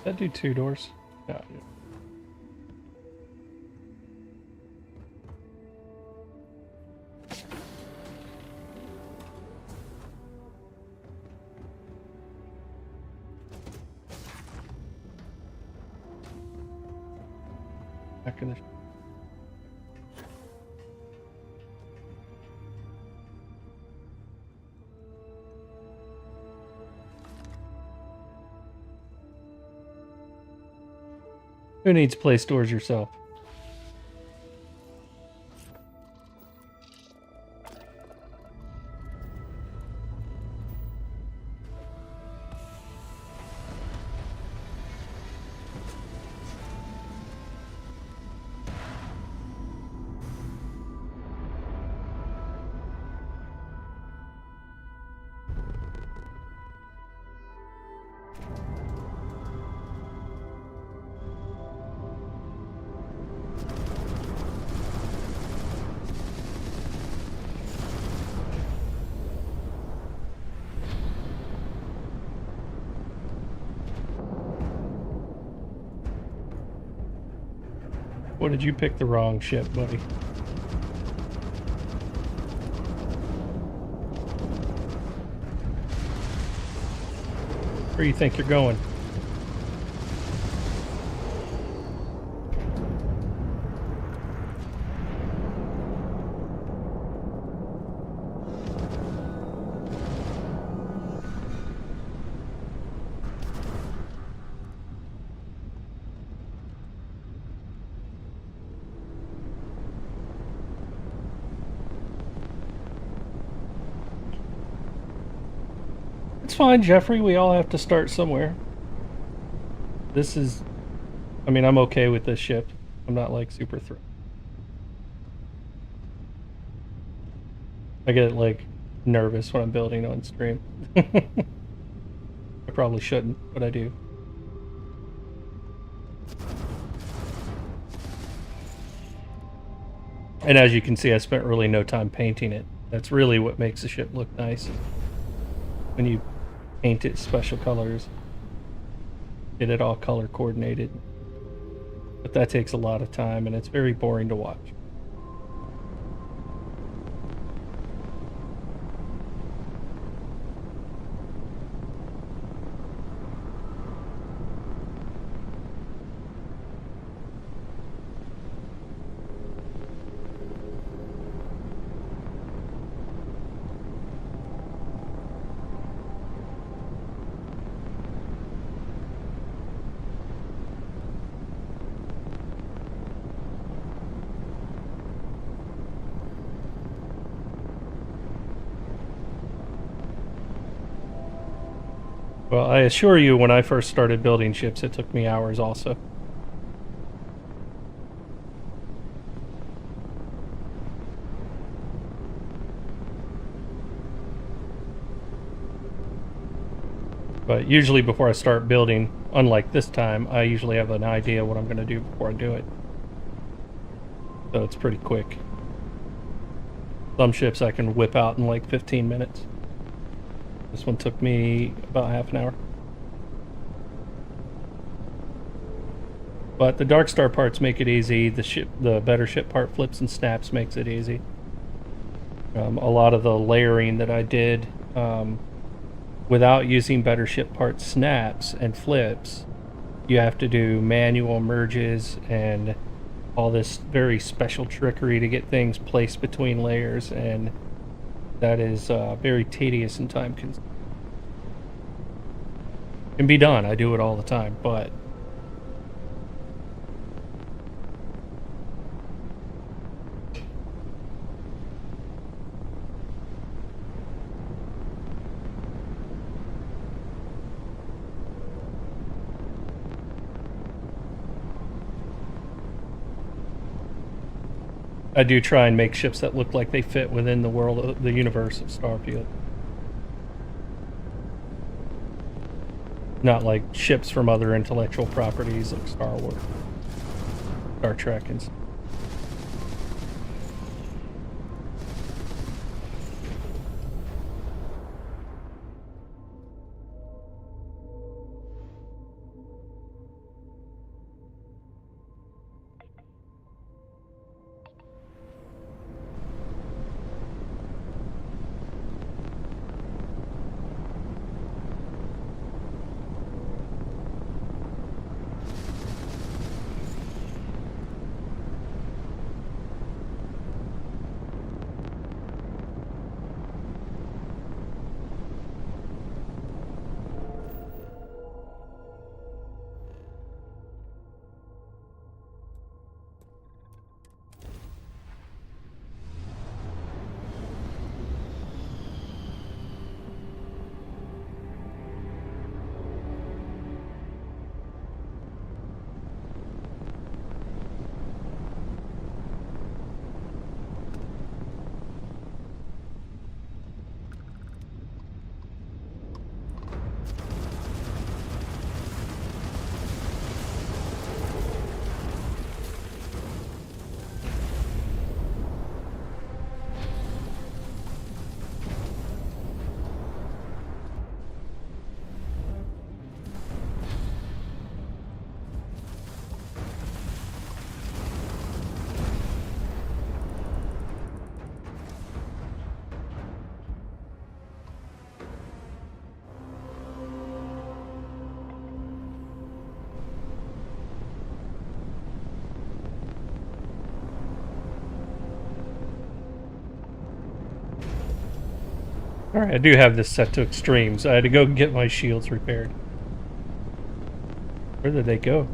That do 2 doors? Yeah. Back in the... Who needs to place doors yourself? What did you pick the wrong ship, buddy? Where do you think you're going? It's fine, Jeffrey. We all have to start somewhere. This is... I mean, I'm okay with this ship. I'm not, like, super thrilled. I get, like, nervous when I'm building on stream. I probably shouldn't, but I do. And as you can see, I spent really no time painting it. That's really what makes the ship look nice. When you paint it special colors, get it all color coordinated. But that takes a lot of time and it's very boring to watch. Well, I assure you, when I first started building ships, it took me hours also. But usually before I start building, unlike this time, I usually have an idea what I'm going to do before I do it. So it's pretty quick. Some ships I can whip out in like 15 minutes. This one took me about half an hour. But the DarkStar parts make it easy. The better ship part flips and snaps makes it easy. A lot of the layering that I did without using better ship part snaps and flips, you have to do manual merges and all this very special trickery to get things placed between layers, and that is very tedious and time consuming. Can be done. I do it all the time, but I do try and make ships that look like they fit within the world of the universe of Starfield. Not like ships from other intellectual properties like Star Wars, Star Trek, and stuff. Alright, I do have this set to extremes. I had to go get my shields repaired. Where did they go?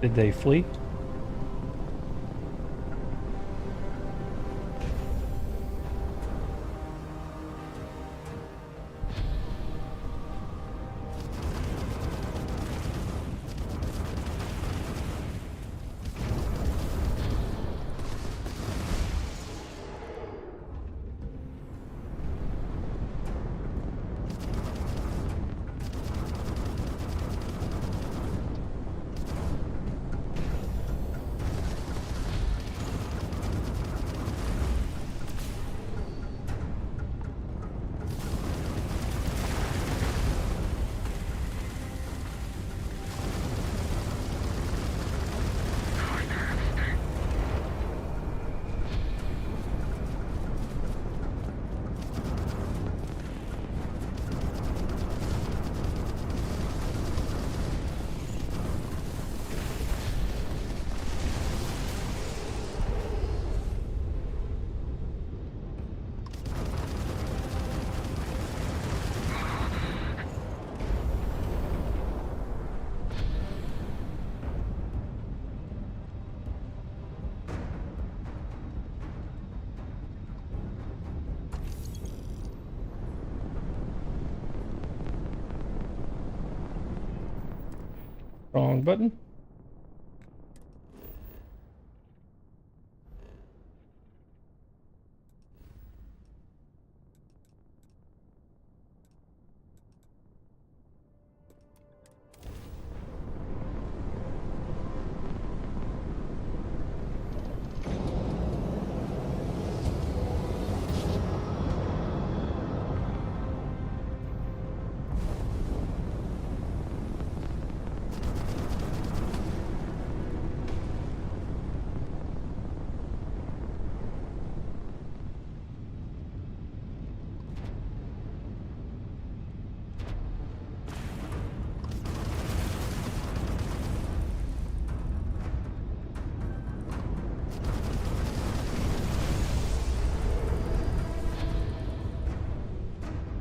Did they flee? Wrong button.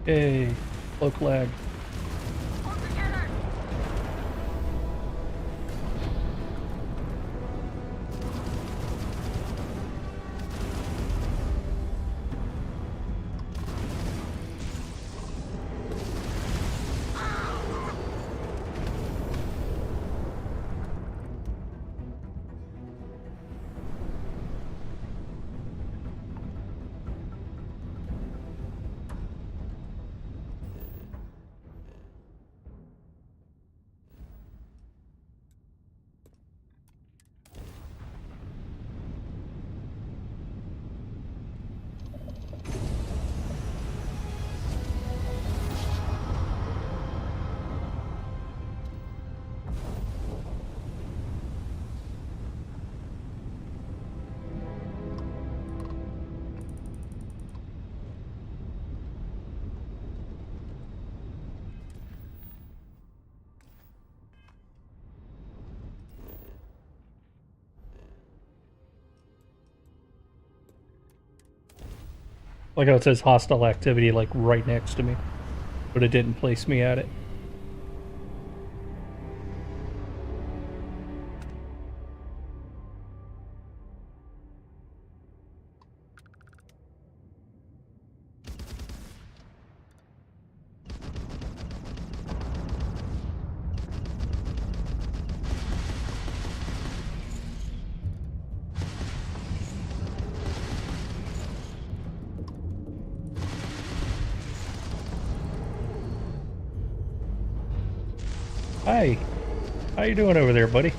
Hey, cloak lag. Like how it says hostile activity like right next to me, but it didn't place me at it. Hi. How you doing over there, buddy?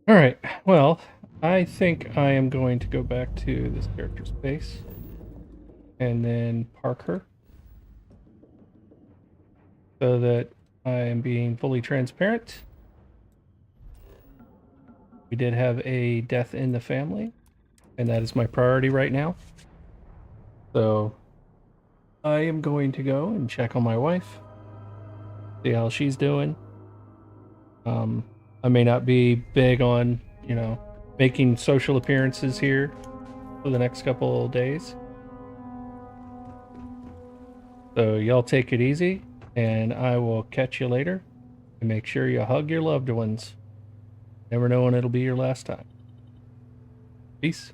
All right. Well, I think I am going to go back to this character's base and then park her so that I am being fully transparent. We did have a death in the family, and that is my priority right now. So I am going to go and check on my wife, see how she's doing. I may not be big on, making social appearances here for the next couple of days. So y'all take it easy, and I will catch you later. And make sure you hug your loved ones. Never know when it'll be your last time. Peace.